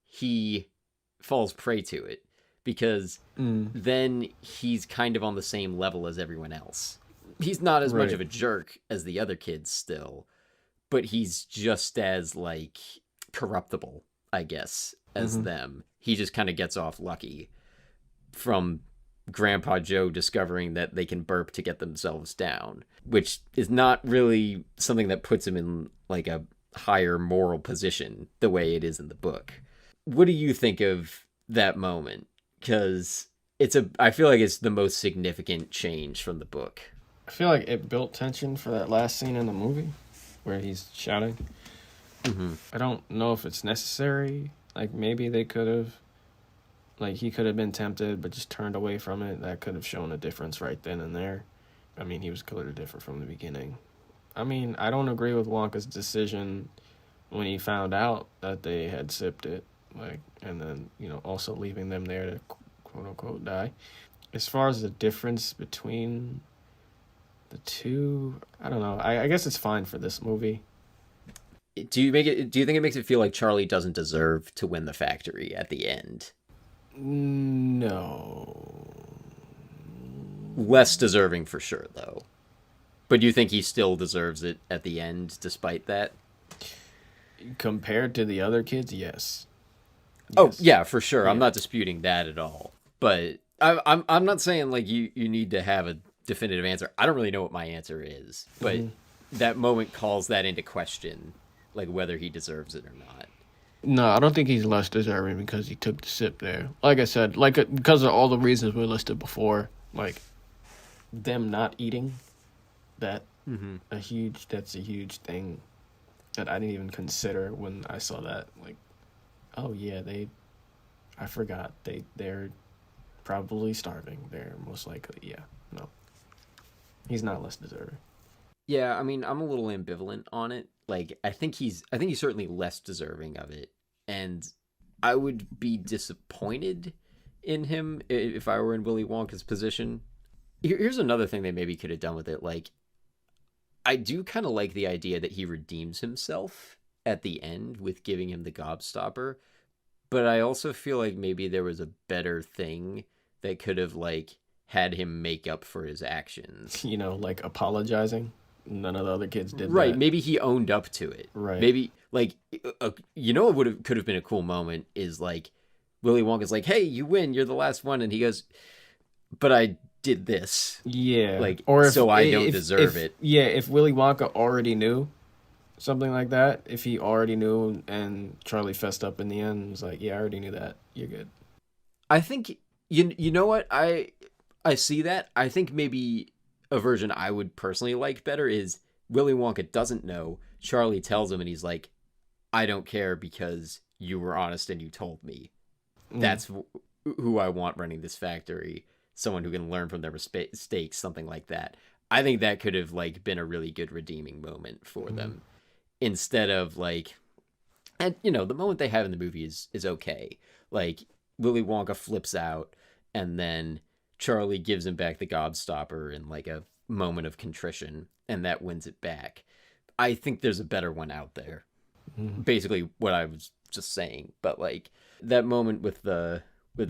he falls prey to it, because then he's kind of on the same level as everyone else. He's not as much of a jerk as the other kids still, but he's just as like corruptible, I guess, as them. He just kind of gets off lucky from Grandpa Joe discovering that they can burp to get themselves down, which is not really something that puts him in like a higher moral position the way it is in the book. What do you think of that moment? Because I feel like it's the most significant change from the book. I feel like it built tension for that last scene in the movie where he's shouting. I don't know if it's necessary. Like maybe they could have, like he could have been tempted but just turned away from it. That could have shown a difference right then and there. I mean, he was clearly different from the beginning. I mean, I don't agree with Wonka's decision when he found out that they had sipped it, like, and then, you know, also leaving them there to quote unquote die. As far as the difference between the two, I don't know. I guess it's fine for this movie. Do you think it makes it feel like Charlie doesn't deserve to win the factory at the end? No. Less deserving for sure, though. But do you think he still deserves it at the end, despite that? Compared to the other kids, yes. Oh, yeah, for sure. Yeah. I'm not disputing that at all. But I'm not saying like you need to have a definitive answer. I don't really know what my answer is, but that moment calls that into question, like whether he deserves it or not. No, I don't think he's less deserving because he took the sip there. Like I said, because of all the reasons we listed before, like them not eating, that's a huge thing that I didn't even consider when I saw that. Like, oh yeah, I forgot they're probably starving. They're most likely, no, he's not less deserving. Yeah, I mean, I'm a little ambivalent on it. Like, I think he's certainly less deserving of it, and I would be disappointed in him if I were in Willy Wonka's position. Here's another thing they maybe could have done with it. Like, I do kind of like the idea that he redeems himself at the end with giving him the gobstopper, but I also feel like maybe there was a better thing that could have like had him make up for his actions. You know, like apologizing. none of the other kids did Right, that. maybe he owned up to it. Right. Maybe, like, what could have been a cool moment is, like, Willy Wonka's like, hey, you win, you're the last one. And he goes, but I did this. Yeah. Like, Or so I don't deserve it. Yeah, if Willy Wonka already knew something like that, if he already knew and Charlie fessed up in the end and was like, yeah, I already knew that. You're good. I think, you know what? I see that. I think maybe a version I would personally like better is Willy Wonka doesn't know. Charlie tells him and he's like, I don't care because you were honest and you told me. That's who I want running this factory. Someone who can learn from their mistakes, something like that. I think that could have like been a really good redeeming moment for them, instead of like, and the moment they have in the movie is okay. Like Willy Wonka flips out, and then Charlie gives him back the gobstopper in like a moment of contrition, and that wins it back. I think there's a better one out there. Basically, what I was just saying, but like that moment with the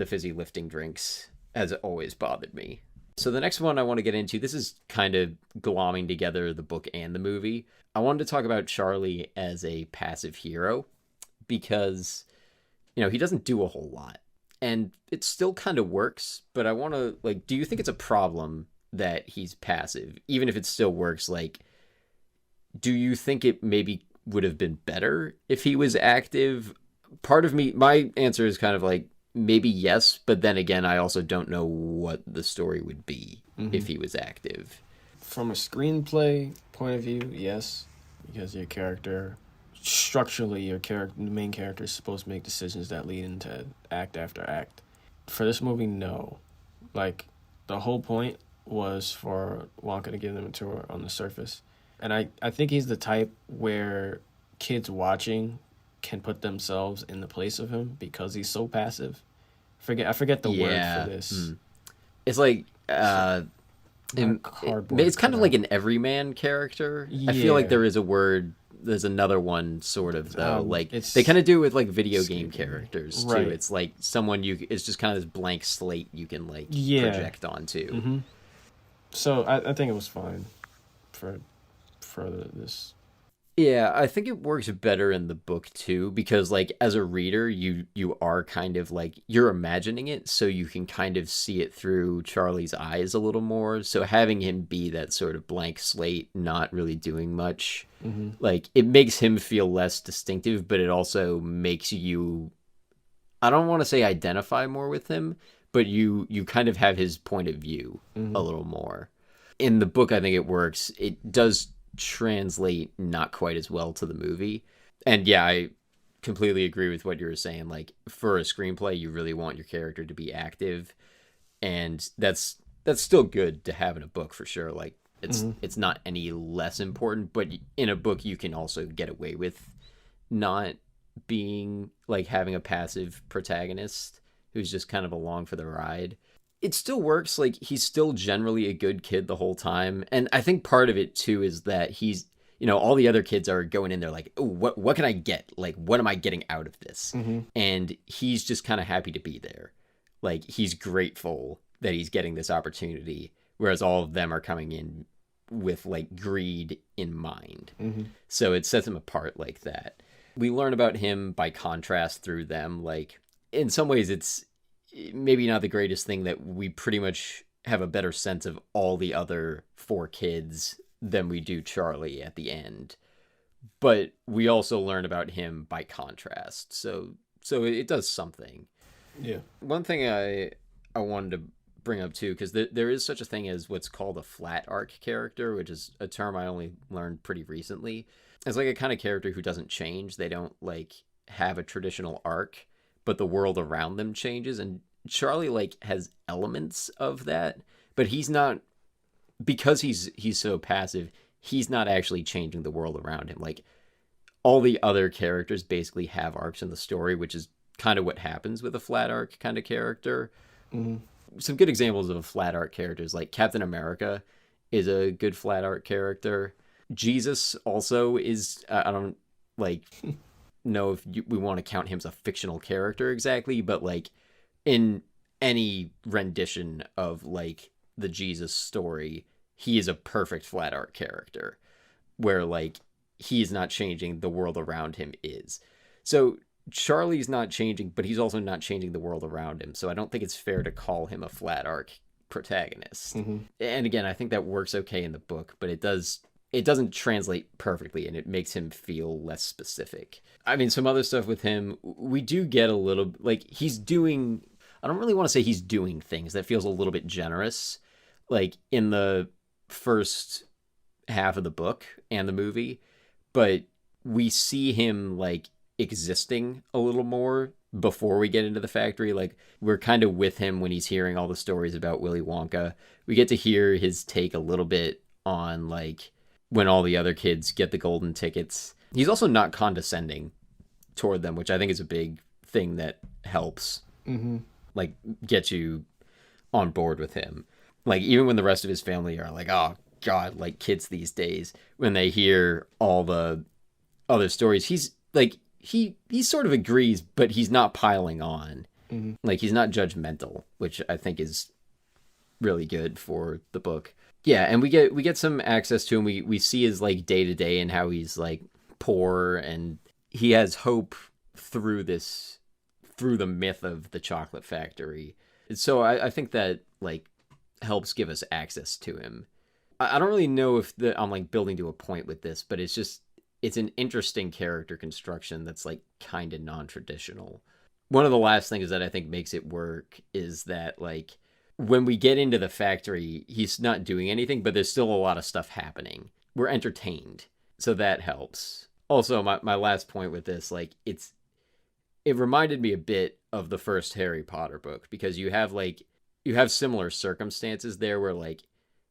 fizzy lifting drinks has always bothered me. So the next one I want to get into, this is kind of glomming together the book and the movie. I wanted to talk about Charlie as a passive hero because, he doesn't do a whole lot. And it still kind of works, but I want to, like, do you think it's a problem that he's passive? Even if it still works, like, do you think it maybe would have been better if he was active? Part of me, my answer is kind of like, maybe yes, but then again, I also don't know what the story would be if he was active. From a screenplay point of view, yes, because structurally, the main character is supposed to make decisions that lead into act after act. For this movie, no. Like, the whole point was for Wonka to give them a tour on the surface. And I think he's the type where kids watching can put themselves in the place of him because he's so passive. I forget the word for this. It's like it's kind of like an everyman character. I feel like there is a word. There's another one sort of though. They kind of do it with like video game characters too. Right. It's like someone it's just kind of this blank slate you can like project onto. So I think it was fine for this. Yeah, I think it works better in the book too, because like as a reader, you are kind of like you're imagining it, so you can kind of see it through Charlie's eyes a little more. So having him be that sort of blank slate, not really doing much, like it makes him feel less distinctive, but it also makes you, I don't want to say identify more with him, but you kind of have his point of view a little more. In the book, I think it works. It does translate not quite as well to the movie. And yeah, I completely agree with what you were saying. Like for a screenplay, you really want your character to be active, and that's still good to have in a book for sure. Like it's not any less important, but in a book you can also get away with not being like having a passive protagonist who's just kind of along for the ride. It still works. Like he's still generally a good kid the whole time, and I think part of it too is that he's, all the other kids are going in there like, oh, what can I get? Like, what am I getting out of this? And he's just kind of happy to be there. Like he's grateful that he's getting this opportunity, whereas all of them are coming in with like greed in mind. So it sets him apart like that. We learn about him by contrast through them. Like in some ways, it's maybe not the greatest thing that we pretty much have a better sense of all the other four kids than we do Charlie at the end. But we also learn about him by contrast. So it does something. Yeah. One thing I wanted to bring up too, because there is such a thing as what's called a flat arc character, which is a term I only learned pretty recently. It's like a kind of character who doesn't change. They don't like have a traditional arc, but the world around them changes, and Charlie like has elements of that, but he's not, because he's so passive, he's not actually changing the world around him. Like all the other characters basically have arcs in the story, which is kind of what happens with a flat arc kind of character. Some good examples of a flat arc characters, like Captain America is a good flat arc character. Jesus also is, I don't like know if we want to count him as a fictional character exactly, but like in any rendition of like the Jesus story, he is a perfect flat arc character. where like he's not changing, the world around him is. So Charlie's not changing, but he's also not changing the world around him. So I don't think it's fair to call him a flat arc protagonist. And again, I think that works okay in the book, but it doesn't translate perfectly, and it makes him feel less specific. I mean, some other stuff with him, we do get a little, like, he's doing, I don't really want to say he's doing things. That feels a little bit generous. Like, in the first half of the book and the movie, but we see him, like, existing a little more before we get into the factory. Like, we're kind of with him when he's hearing all the stories about Willy Wonka. We get to hear his take a little bit on, like, when all the other kids get the golden tickets. He's also not condescending toward them, which I think is a big thing that helps, like, get you on board with him. Like, even when the rest of his family are like, oh, God, like, kids these days, when they hear all the other stories, he's, like, he sort of agrees, but he's not piling on. Like, he's not judgmental, which I think is really good for the book. Yeah, and we get some access to him. We see his, like, day-to-day and how he's, like, poor, and he has hope through the myth of the chocolate factory. So I think that, like, helps give us access to him. I don't really know if I'm, like, building to a point with this, but it's an interesting character construction that's, like, kind of non-traditional. One of the last things that I think makes it work is that, like, when we get into the factory, he's not doing anything, but there's still a lot of stuff happening. We're entertained, so that helps. Also, my last point with this, like, it reminded me a bit of the first Harry Potter book, because you have similar circumstances there where, like,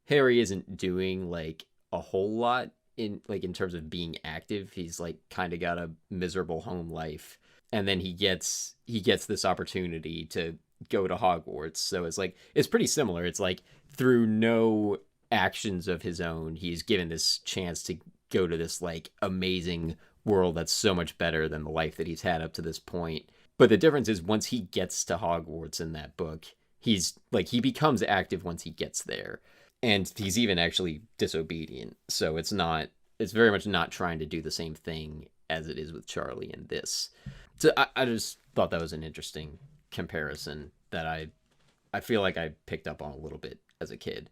Harry isn't doing, like, a whole lot in terms of being active. He's, like, kind of got a miserable home life, and then he gets this opportunity to go to Hogwarts. So it's pretty similar. It's like, through no actions of his own, he's given this chance to go to this, like, amazing world that's so much better than the life that he's had up to this point. But the difference is, once he gets to Hogwarts in that book, he's like, he becomes active once he gets there, and he's even actually disobedient. So it's very much not trying to do the same thing as it is with Charlie in this. So I just thought that was an interesting comparison that I feel like I picked up on a little bit as a kid.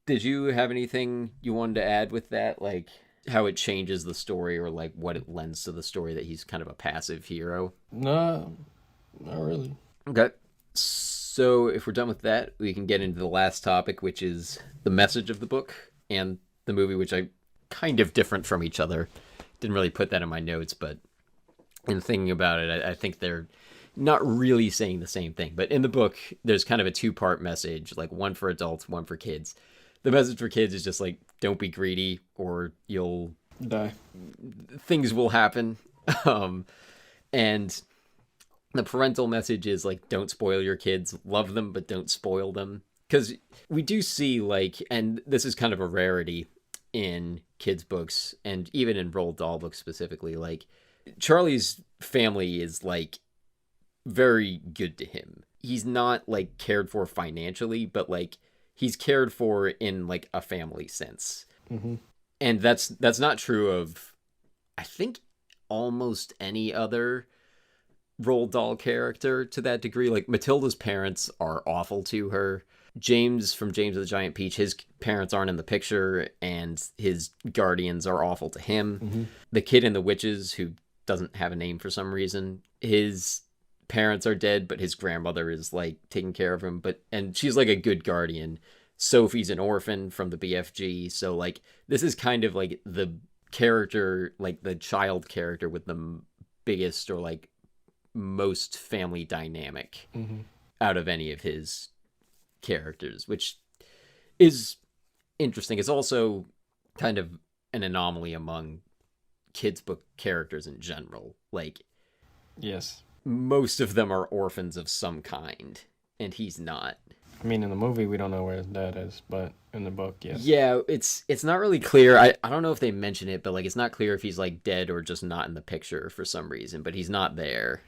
Did you have anything you wanted to add with that? Like, how it changes the story, or, like, what it lends to the story that he's kind of a passive hero? No, not really. Okay. So if we're done with that, we can get into the last topic, which is the message of the book and the movie, which I kind of different from each other. Didn't really put that in my notes, but in thinking about it, I think they're not really saying the same thing. But in the book, there's kind of a two-part message, like one for adults, one for kids. The message for kids is just like, don't be greedy or you'll die. Things will happen. And the parental message is like, don't spoil your kids, love them, but don't spoil them. Because we do see, like, and this is kind of a rarity in kids' books, and even in Roald Dahl books specifically, like, Charlie's family is, like, very good to him. He's not, like, cared for financially, but, like, he's cared for in, like, a family sense. And that's not true of, I think, almost any other Roald Dahl character to that degree. Like, Matilda's parents are awful to her. James from James of the Giant Peach, his parents aren't in the picture, and his guardians are awful to him. The kid in The Witches, who doesn't have a name for some reason, his parents are dead, but his grandmother is, like, taking care of him, and she's, like, a good guardian. Sophie's an orphan from the BFG, so, like, this is kind of, like, the character, like, the child character with the biggest, or, like, most family dynamic out of any of his characters, which is interesting. It's also kind of an anomaly among kids' book characters in general. Like, yes, most of them are orphans of some kind, and he's not. I mean, in the movie, we don't know where his dad is, but in the book, yes. Yeah, it's not really clear. I don't know if they mention it, but, like, it's not clear if he's, like, dead or just not in the picture for some reason, but he's not there.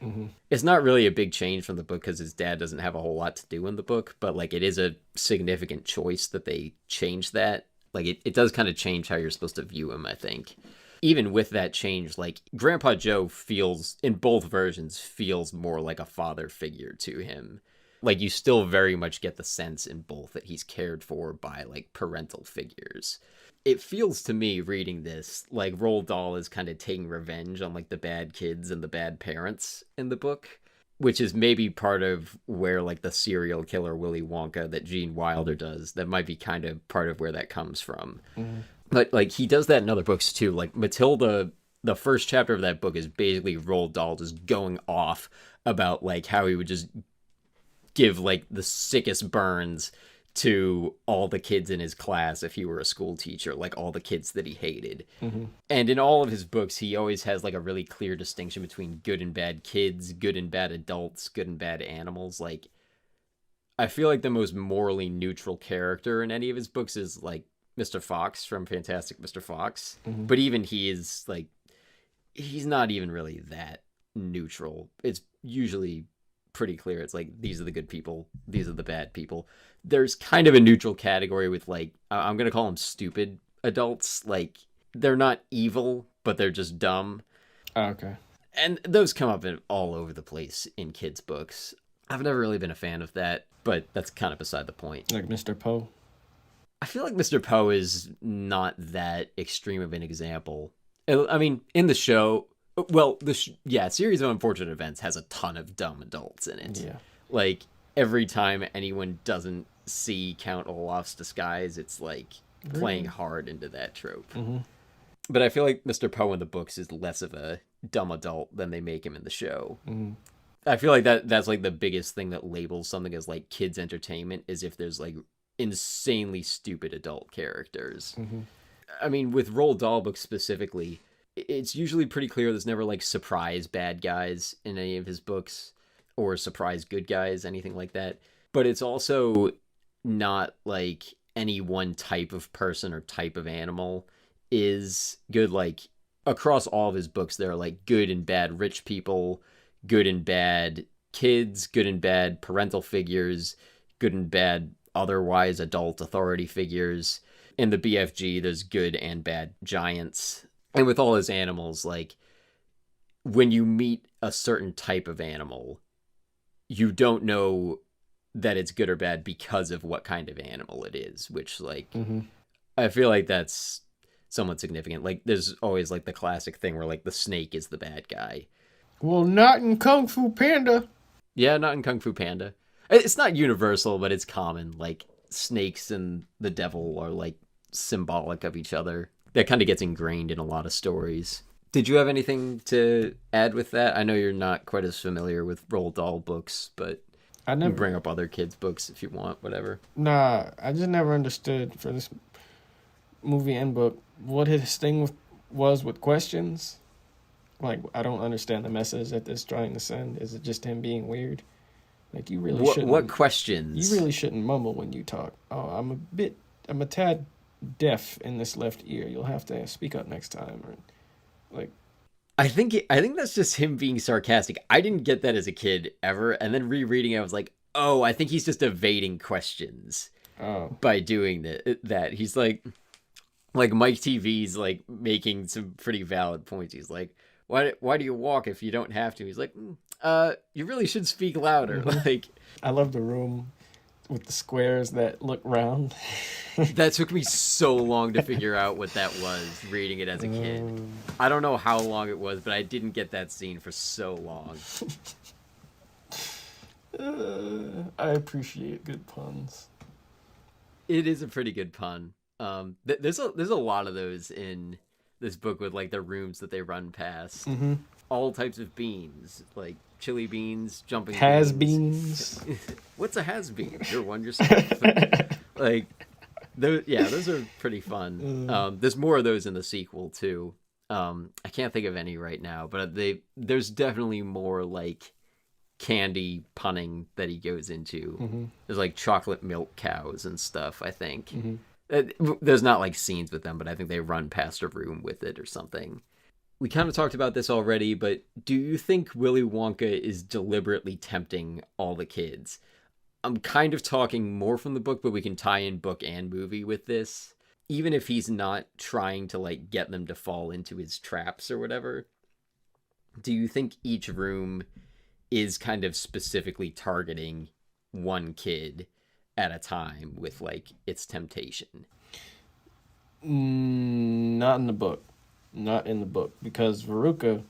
It's not really a big change from the book because his dad doesn't have a whole lot to do in the book, but, like, it is a significant choice that they change that. Like, it does kind of change how you're supposed to view him, I think. Even with that change, like, Grandpa Joe feels, in both versions, feels more like a father figure to him. Like, you still very much get the sense in both that he's cared for by, like, parental figures. It feels to me, reading this, like Roald Dahl is kind of taking revenge on, like, the bad kids and the bad parents in the book, which is maybe part of where, like, the serial killer Willy Wonka that Gene Wilder does, that might be kind of part of where that comes from. Mm-hmm. But, like, he does that in other books, too. Like, Matilda, the first chapter of that book is basically Roald Dahl just going off about, like, how he would just give, like, the sickest burns to all the kids in his class if he were a school teacher, like, all the kids that he hated. Mm-hmm. And in all of his books, he always has, like, a really clear distinction between good and bad kids, good and bad adults, good and bad animals. Like, I feel like the most morally neutral character in any of his books is, like, Mr. Fox from Fantastic Mr. Fox. Mm-hmm. But even he is, like, he's not even really that neutral. It's usually pretty clear. It's like, these are the good people, these are the bad people. There's kind of a neutral category with, like, I'm going to call them stupid adults. Like, they're not evil, but they're just dumb. Oh, okay. And those come up all over the place in kids' books. I've never really been a fan of that, but that's kind of beside the point. Like Mr. Poe. I feel like Mr. Poe is not that extreme of an example. I mean, in the show, well, Series of Unfortunate Events has a ton of dumb adults in it. Yeah. Like, every time anyone doesn't see Count Olaf's disguise, it's like playing hard into that trope. Mm-hmm. But I feel like Mr. Poe in the books is less of a dumb adult than they make him in the show. Mm-hmm. I feel like that's like the biggest thing that labels something as, like, kids entertainment, is if there's, like, insanely stupid adult characters. Mm-hmm. I mean, with Roald Dahl books specifically, it's usually pretty clear there's never, like, surprise bad guys in any of his books, or surprise good guys, anything like that. But it's also not like any one type of person or type of animal is good. Like, across all of his books, there are, like, good and bad rich people, good and bad kids, good and bad parental figures, good and bad otherwise adult authority figures. In the BFG, there's good and bad giants. And with all his animals, like, when you meet a certain type of animal, you don't know that it's good or bad because of what kind of animal it is, which, like, Mm-hmm. I feel like that's somewhat significant. Like, there's always, like, the classic thing where, like, the snake is the bad guy. Well, not in Kung Fu Panda. Yeah, not in Kung Fu Panda. It's not universal, but it's common. Like, snakes and the devil are, like, symbolic of each other. That kind of gets ingrained in a lot of stories. Did you have anything to add with that? I know you're not quite as familiar with Roald Dahl books, but I you never can bring up other kids' books if you want, whatever. Nah, I just never understood for this movie and book what his thing was with questions. Like, I don't understand the message that it's trying to send. Is it just him being weird? Like, you really shouldn't. What questions? You really shouldn't mumble when you talk. Oh, I'm a tad deaf in this left ear. You'll have to speak up next time. Or, like, I think that's just him being sarcastic. I didn't get that as a kid ever, and then rereading it, I was like, oh, I think he's just evading questions by doing that. He's like Mike TV's, like, making some pretty valid points. He's like, why do you walk if you don't have to? He's like, you really should speak louder. Mm-hmm. Like, I love the room with the squares that look round. that took me so long to figure out what that was, reading it as a kid. I don't know how long it was, but I didn't get that scene for so long. I appreciate good puns. It is a pretty good pun. There's a lot of those in this book, with, like, the rooms that they run past. Mm-hmm. All types of beans, like chili beans, jumping Has-beens. What's a has-been? You're one yourself. Like, those are pretty fun. There's more of those in the sequel too. I can't think of any right now, but there's definitely more, like, candy punning that he goes into. Mm-hmm. There's, like, chocolate milk cows and stuff, I think. Mm-hmm. There's not, like, scenes with them, but I think they run past a room with it or something. We kind of talked about this already, but do you think Willy Wonka is deliberately tempting all the kids? I'm kind of talking more from the book, but we can tie in book and movie with this. even if he's not trying to like get them to fall into his traps or whatever, do you think each room is kind of specifically targeting one kid at a time with like its temptation? Not in the book. Not in the book. Because Veruca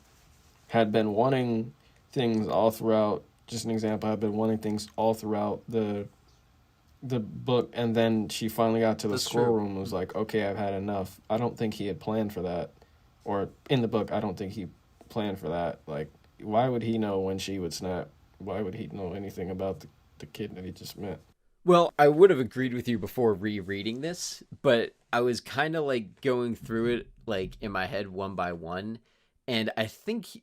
had been wanting things all throughout. Just an example, had been wanting things all throughout the book, and then she finally got to the squirrel room and was like, okay, I've had enough. I don't think he had planned for that. Or in the book, I don't think he planned for that. Like, why would he know when she would snap? Why would he know anything about the kid that he just met? Well, I would have agreed with you before rereading this, but I was kind of like going through it like in my head one by one, and I think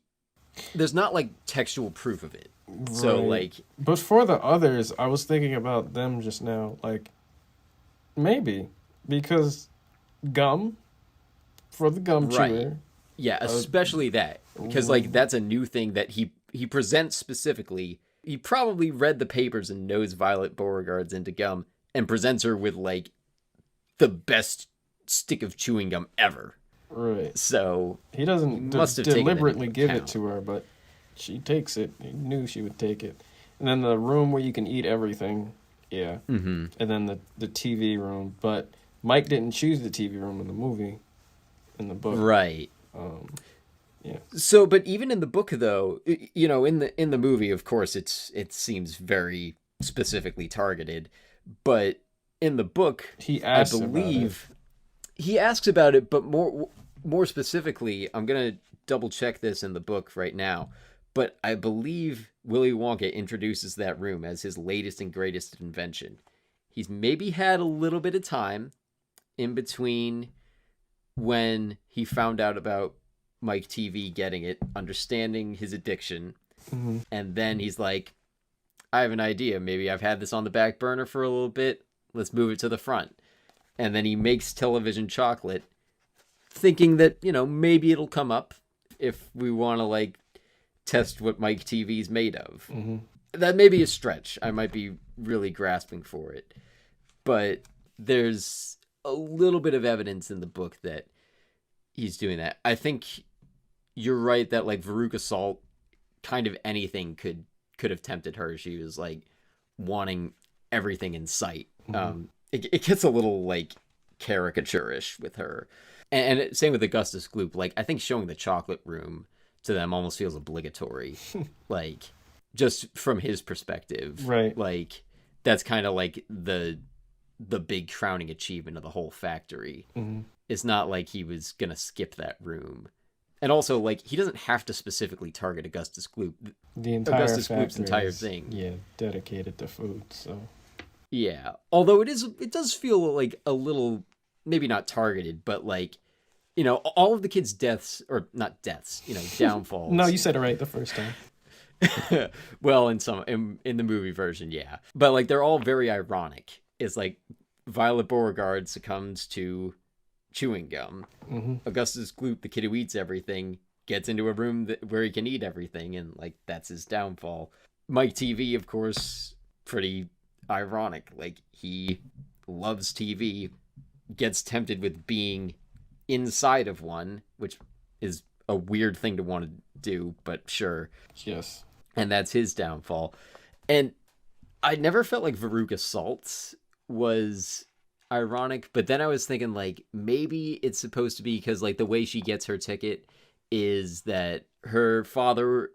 there's not like textual proof of it. So Right. like, But for the others, I was thinking about them just now. Like, maybe. Because gum, for the gum right. chewer. Yeah, especially that, because like that's a new thing that he presents specifically. He probably read the papers and knows Violet Beauregard's into gum and presents her with like the best stick of chewing gum ever. Right. So He doesn't must have taken that deliberately into give it account. to her, but she takes it. He knew she would take it. And then the room where you can eat everything. Yeah. Mm-hmm. And then the TV room. But Mike didn't choose the TV room in the movie, in the book. Right. Yeah. So, but even in the book, though, you know, in the movie, of course, it seems very specifically targeted, but in the book, He I asks believe he asks about it, but more specifically, I'm gonna double check this in the book right now, but I believe Willy Wonka introduces that room as his latest and greatest invention. He's maybe had a little bit of time in between when he found out about Mike TV getting it, understanding his addiction, Mm-hmm. and then he's like, I have an idea. Maybe I've had this on the back burner for a little bit. Let's move it to the front. And then he makes television chocolate, thinking that, you know, maybe it'll come up if we want to, like, test what Mike TV's made of. Mm-hmm. That may be a stretch. I might be really grasping for it. But there's a little bit of evidence in the book that he's doing that. I think you're right that, like, Veruca Salt, kind of anything could have tempted her. She was, like, wanting everything in sight. Mm-hmm. It gets a little like caricaturish with her, and same with Augustus Gloop. Like, I think showing the chocolate room to them almost feels obligatory, like just from his perspective, Right. like that's kind of like the big crowning achievement of the whole factory. Mm-hmm. It's not like he was gonna skip that room, and also like he doesn't have to specifically target Augustus Gloop. The entire Augustus Gloop's factory entire is, thing. Yeah, dedicated to food, so. Yeah, although it does feel like a little, maybe not targeted, but like, you know, all of the kids' deaths, or not deaths, you know, downfalls. No, you said it right the first time. Well, in the movie version, yeah, but like they're all very ironic. It's like Violet Beauregard succumbs to chewing gum. Mm-hmm. Augustus Gloop, the kid who eats everything, gets into a room where he can eat everything, and like that's his downfall. Mike TV, of course, pretty ironic. Like, he loves TV, gets tempted with being inside of one, which is a weird thing to want to do, but sure. Yes. And that's his downfall. And I never felt like Veruca Salt was ironic, but then I was thinking, like, maybe it's supposed to be because, like, the way she gets her ticket is that her father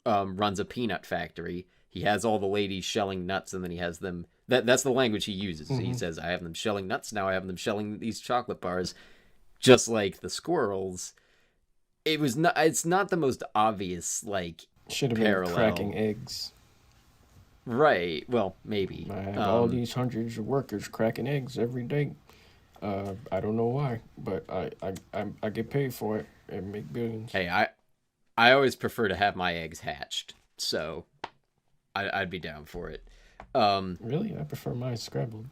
runs a peanut factory. He has all the ladies shelling nuts, and then he has them. That's the language he uses. Mm-hmm. He says, I have them shelling nuts, now I have them shelling these chocolate bars. Just like the squirrels. It's not the most obvious, like, Should have been parallel. cracking eggs. Right. Well, maybe. I have all these hundreds of workers cracking eggs every day. I don't know why, but I get paid for it and make billions. Hey, I always prefer to have my eggs hatched, so I'd be down for it. Really? I prefer mine scrambled.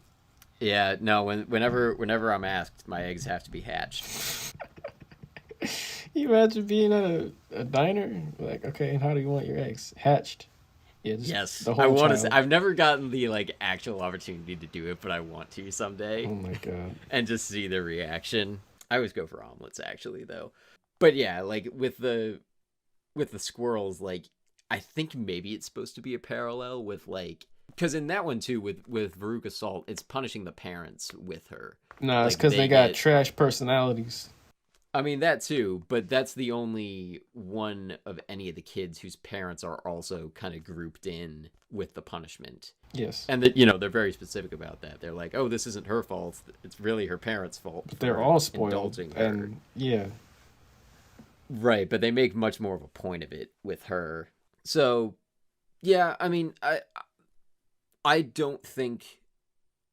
Yeah, no, whenever I'm asked, my eggs have to be hatched. You imagine being at a diner? Like, okay, and how do you want your eggs? Hatched. Yeah, just Yes, the I whole want to. child. I've never gotten the like actual opportunity to do it, but I want to someday. Oh my god. And just see their reaction. I always go for omelets actually though. But yeah, like with the squirrels, like I think maybe it's supposed to be a parallel with like because in that one too with Veruca Salt, it's punishing the parents with her. No, it's Like because they they got get trash personalities. I mean that too, but that's the only one of any of the kids whose parents are also kind of grouped in with the punishment. Yes. And that, you know, they're very specific about that. They're like, "Oh, this isn't her fault. It's really her parents' fault." But they're for all spoiled. indulging her." And yeah. Right, but they make much more of a point of it with her. So, yeah, I mean, I don't think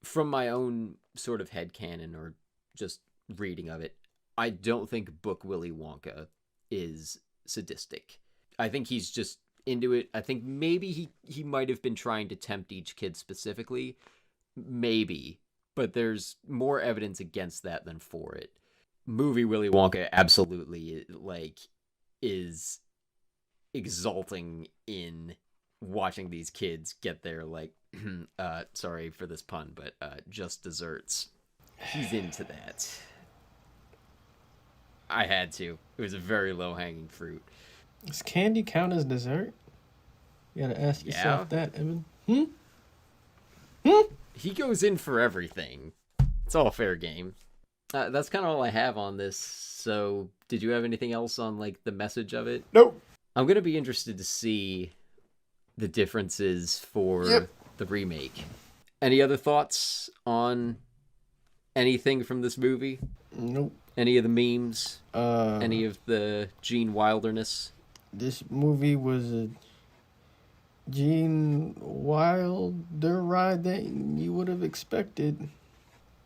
from my own sort of headcanon or just reading of it, I don't think book Willy Wonka is sadistic. I think he's just into it. I think maybe he might have been trying to tempt each kid specifically. Maybe. But there's more evidence against that than for it. Movie Willy Wonka absolutely like is exulting in watching these kids get their like sorry for this pun, but just desserts. He's into that. I had to. It was a very low hanging fruit. Does candy count as dessert? You gotta ask yourself that, Evan. Hmm? He goes in for everything. It's all fair game. That's kind of all I have on this. So, did you have anything else on like the message of it? Nope. I'm gonna be interested to see the differences for the remake. Any other thoughts on anything from this movie? Nope. Any of the memes? Any of the Gene Wilderness? This movie was a Gene Wilder ride that you would have expected.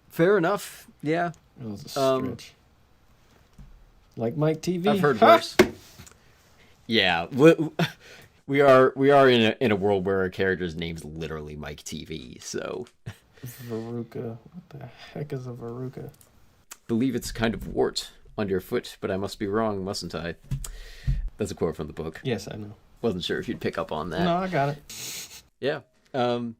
Fair enough. Yeah. It was a stretch. Like Mike TV. I've heard worse. Yeah. We are in a world where our character's name's literally Mike TV, so Veruca. What the heck is a Veruca? Believe it's a kind of wart on your foot, but I must be wrong, mustn't I? That's a quote from the book. Yes, I know. Wasn't sure if you'd pick up on that. No, I got it. Yeah.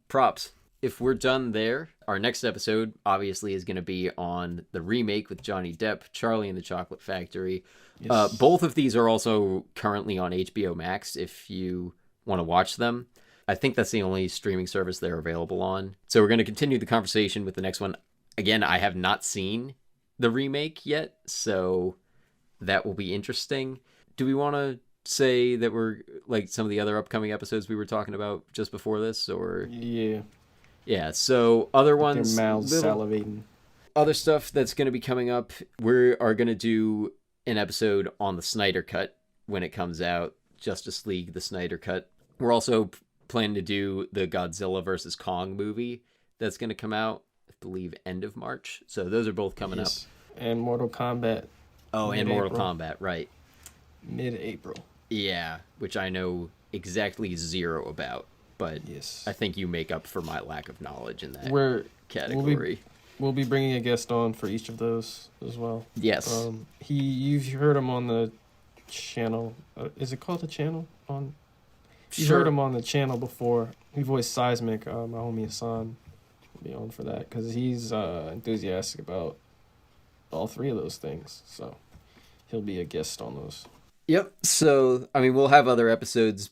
Props. If we're done there, our next episode obviously is going to be on the remake with Johnny Depp, Charlie and the Chocolate Factory. Yes. Both of these are also currently on HBO Max if you want to watch them. I think that's the only streaming service they're available on. So we're going to continue the conversation with the next one. Again, I have not seen the remake yet, so that will be interesting. Do we want to say that we're like some of the other upcoming episodes we were talking about just before this, or yeah, so other ones, their mouths salivating. Other stuff that's going to be coming up, we are going to do an episode on the Snyder Cut when it comes out, Justice League the Snyder Cut. We're also planning to do the Godzilla versus Kong movie that's going to come out, I believe end of March, so those are both coming up. And Mortal Kombat. And Mortal Kombat, right. Mid-April. Yeah, which I know exactly zero about, but yes, I think you make up for my lack of knowledge in that category. We'll be bringing a guest on for each of those as well. Yes. You've heard him on the channel. Is it called the channel? You Sure. heard him on the channel before. He voiced Seismic. My homie Hassan will be on for that because he's enthusiastic about all three of those things. So he'll be a guest on those. Yep. So, I mean, we'll have other episodes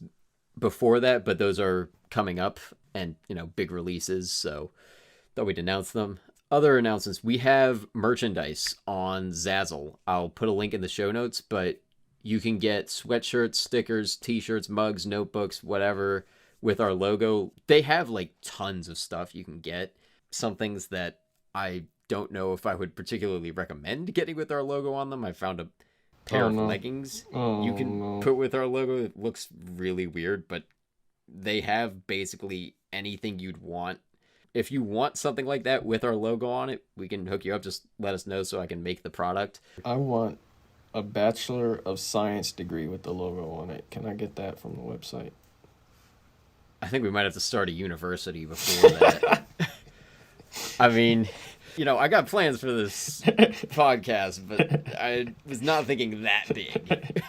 before that, but those are coming up and, you know, big releases. So thought we'd announce them. Other announcements. We have merchandise on Zazzle. I'll put a link in the show notes, but you can get sweatshirts, stickers, t-shirts, mugs, notebooks, whatever with our logo. They have like tons of stuff you can get. Some things that I don't know if I would particularly recommend getting with our logo on them. I found a pair of leggings you can put with our logo. It looks really weird, but they have basically anything you'd want. If you want something like that with our logo on it, we can hook you up. Just let us know so I can make the product. I want a Bachelor of Science degree with the logo on it. Can I get that from the website? I think we might have to start a university before that. I mean, you know, I got plans for this podcast, but I was not thinking that big.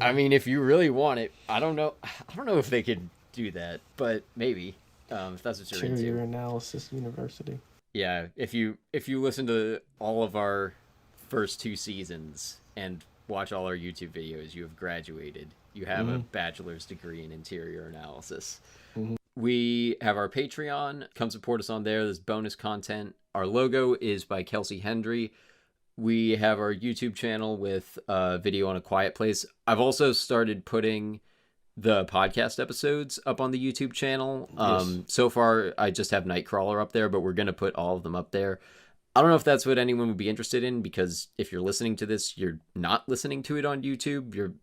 I mean, if you really want it, I don't know. I don't know if they could do that, but maybe if that's what you're Interior into. Analysis University. Yeah, if you listen to all of our first 2 seasons and watch all our YouTube videos, you have graduated. You have a Mm-hmm. bachelor's degree in interior analysis. Mm-hmm. We have our Patreon. Come support us on there. There's bonus content. Our logo is by Kelsey Hendry. We have our YouTube channel with a video on A Quiet Place. I've also started putting the podcast episodes up on the YouTube channel. Yes. So far, I just have Nightcrawler up there, but we're going to put all of them up there. I don't know if that's what anyone would be interested in, because if you're listening to this, you're not listening to it on YouTube.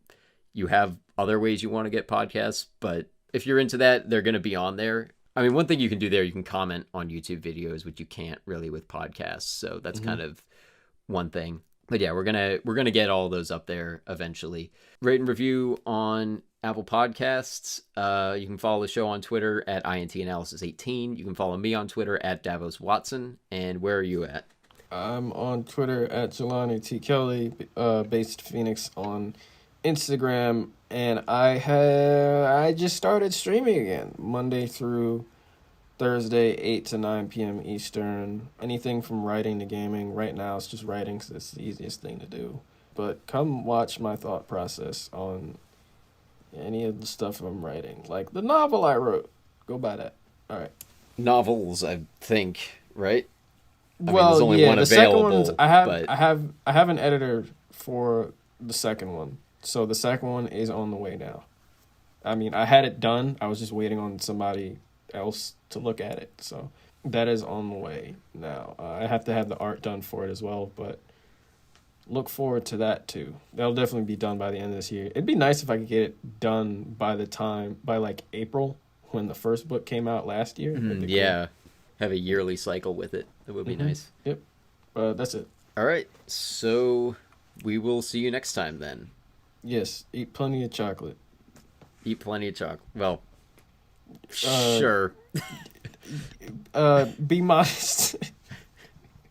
You have other ways you want to get podcasts, but if you're into that, they're going to be on there. I mean, one thing you can do there, you can comment on YouTube videos, which you can't really with podcasts. So that's kind of one thing. But yeah, we're gonna get all those up there eventually. Rate and review on Apple Podcasts. You can follow the show on Twitter at INTAnalysis18. You can follow me on Twitter at Davos Watson. And where are you at? I'm on Twitter at Jelani T. Kelly, based Phoenix on Instagram, and I just started streaming again Monday through Thursday, 8 to 9 p.m. Eastern. Anything from writing to gaming. Right now, it's just writing because it's the easiest thing to do. But come watch my thought process on any of the stuff I'm writing, like the novel I wrote. Go buy that. All right. Novels, I think, right? I mean, Well, there's only yeah, one the second available, one's but I have an editor for the second one, so the second one is on the way now. I mean, I had it done. I was just waiting on somebody else to look at it, so that is on the way now. I have to have the art done for it as well, but look forward to that too. That'll definitely be done by the end of this year. It'd be nice if I could get it done by like April, when the first book came out last year. That'd be yeah, have a yearly cycle with it. It would be nice. Yep. That's it. All right, so we will see you next time then. Yes, eat plenty of chocolate. Eat plenty of chocolate. Well, Uh, sure. Be modest.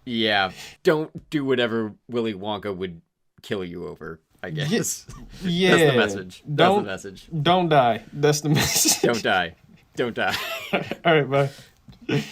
Yeah, don't do whatever Willy Wonka would kill you over, I guess. Yeah. That's the message. That's the message. Don't die. That's the message. Don't die. Don't die. All right, bye.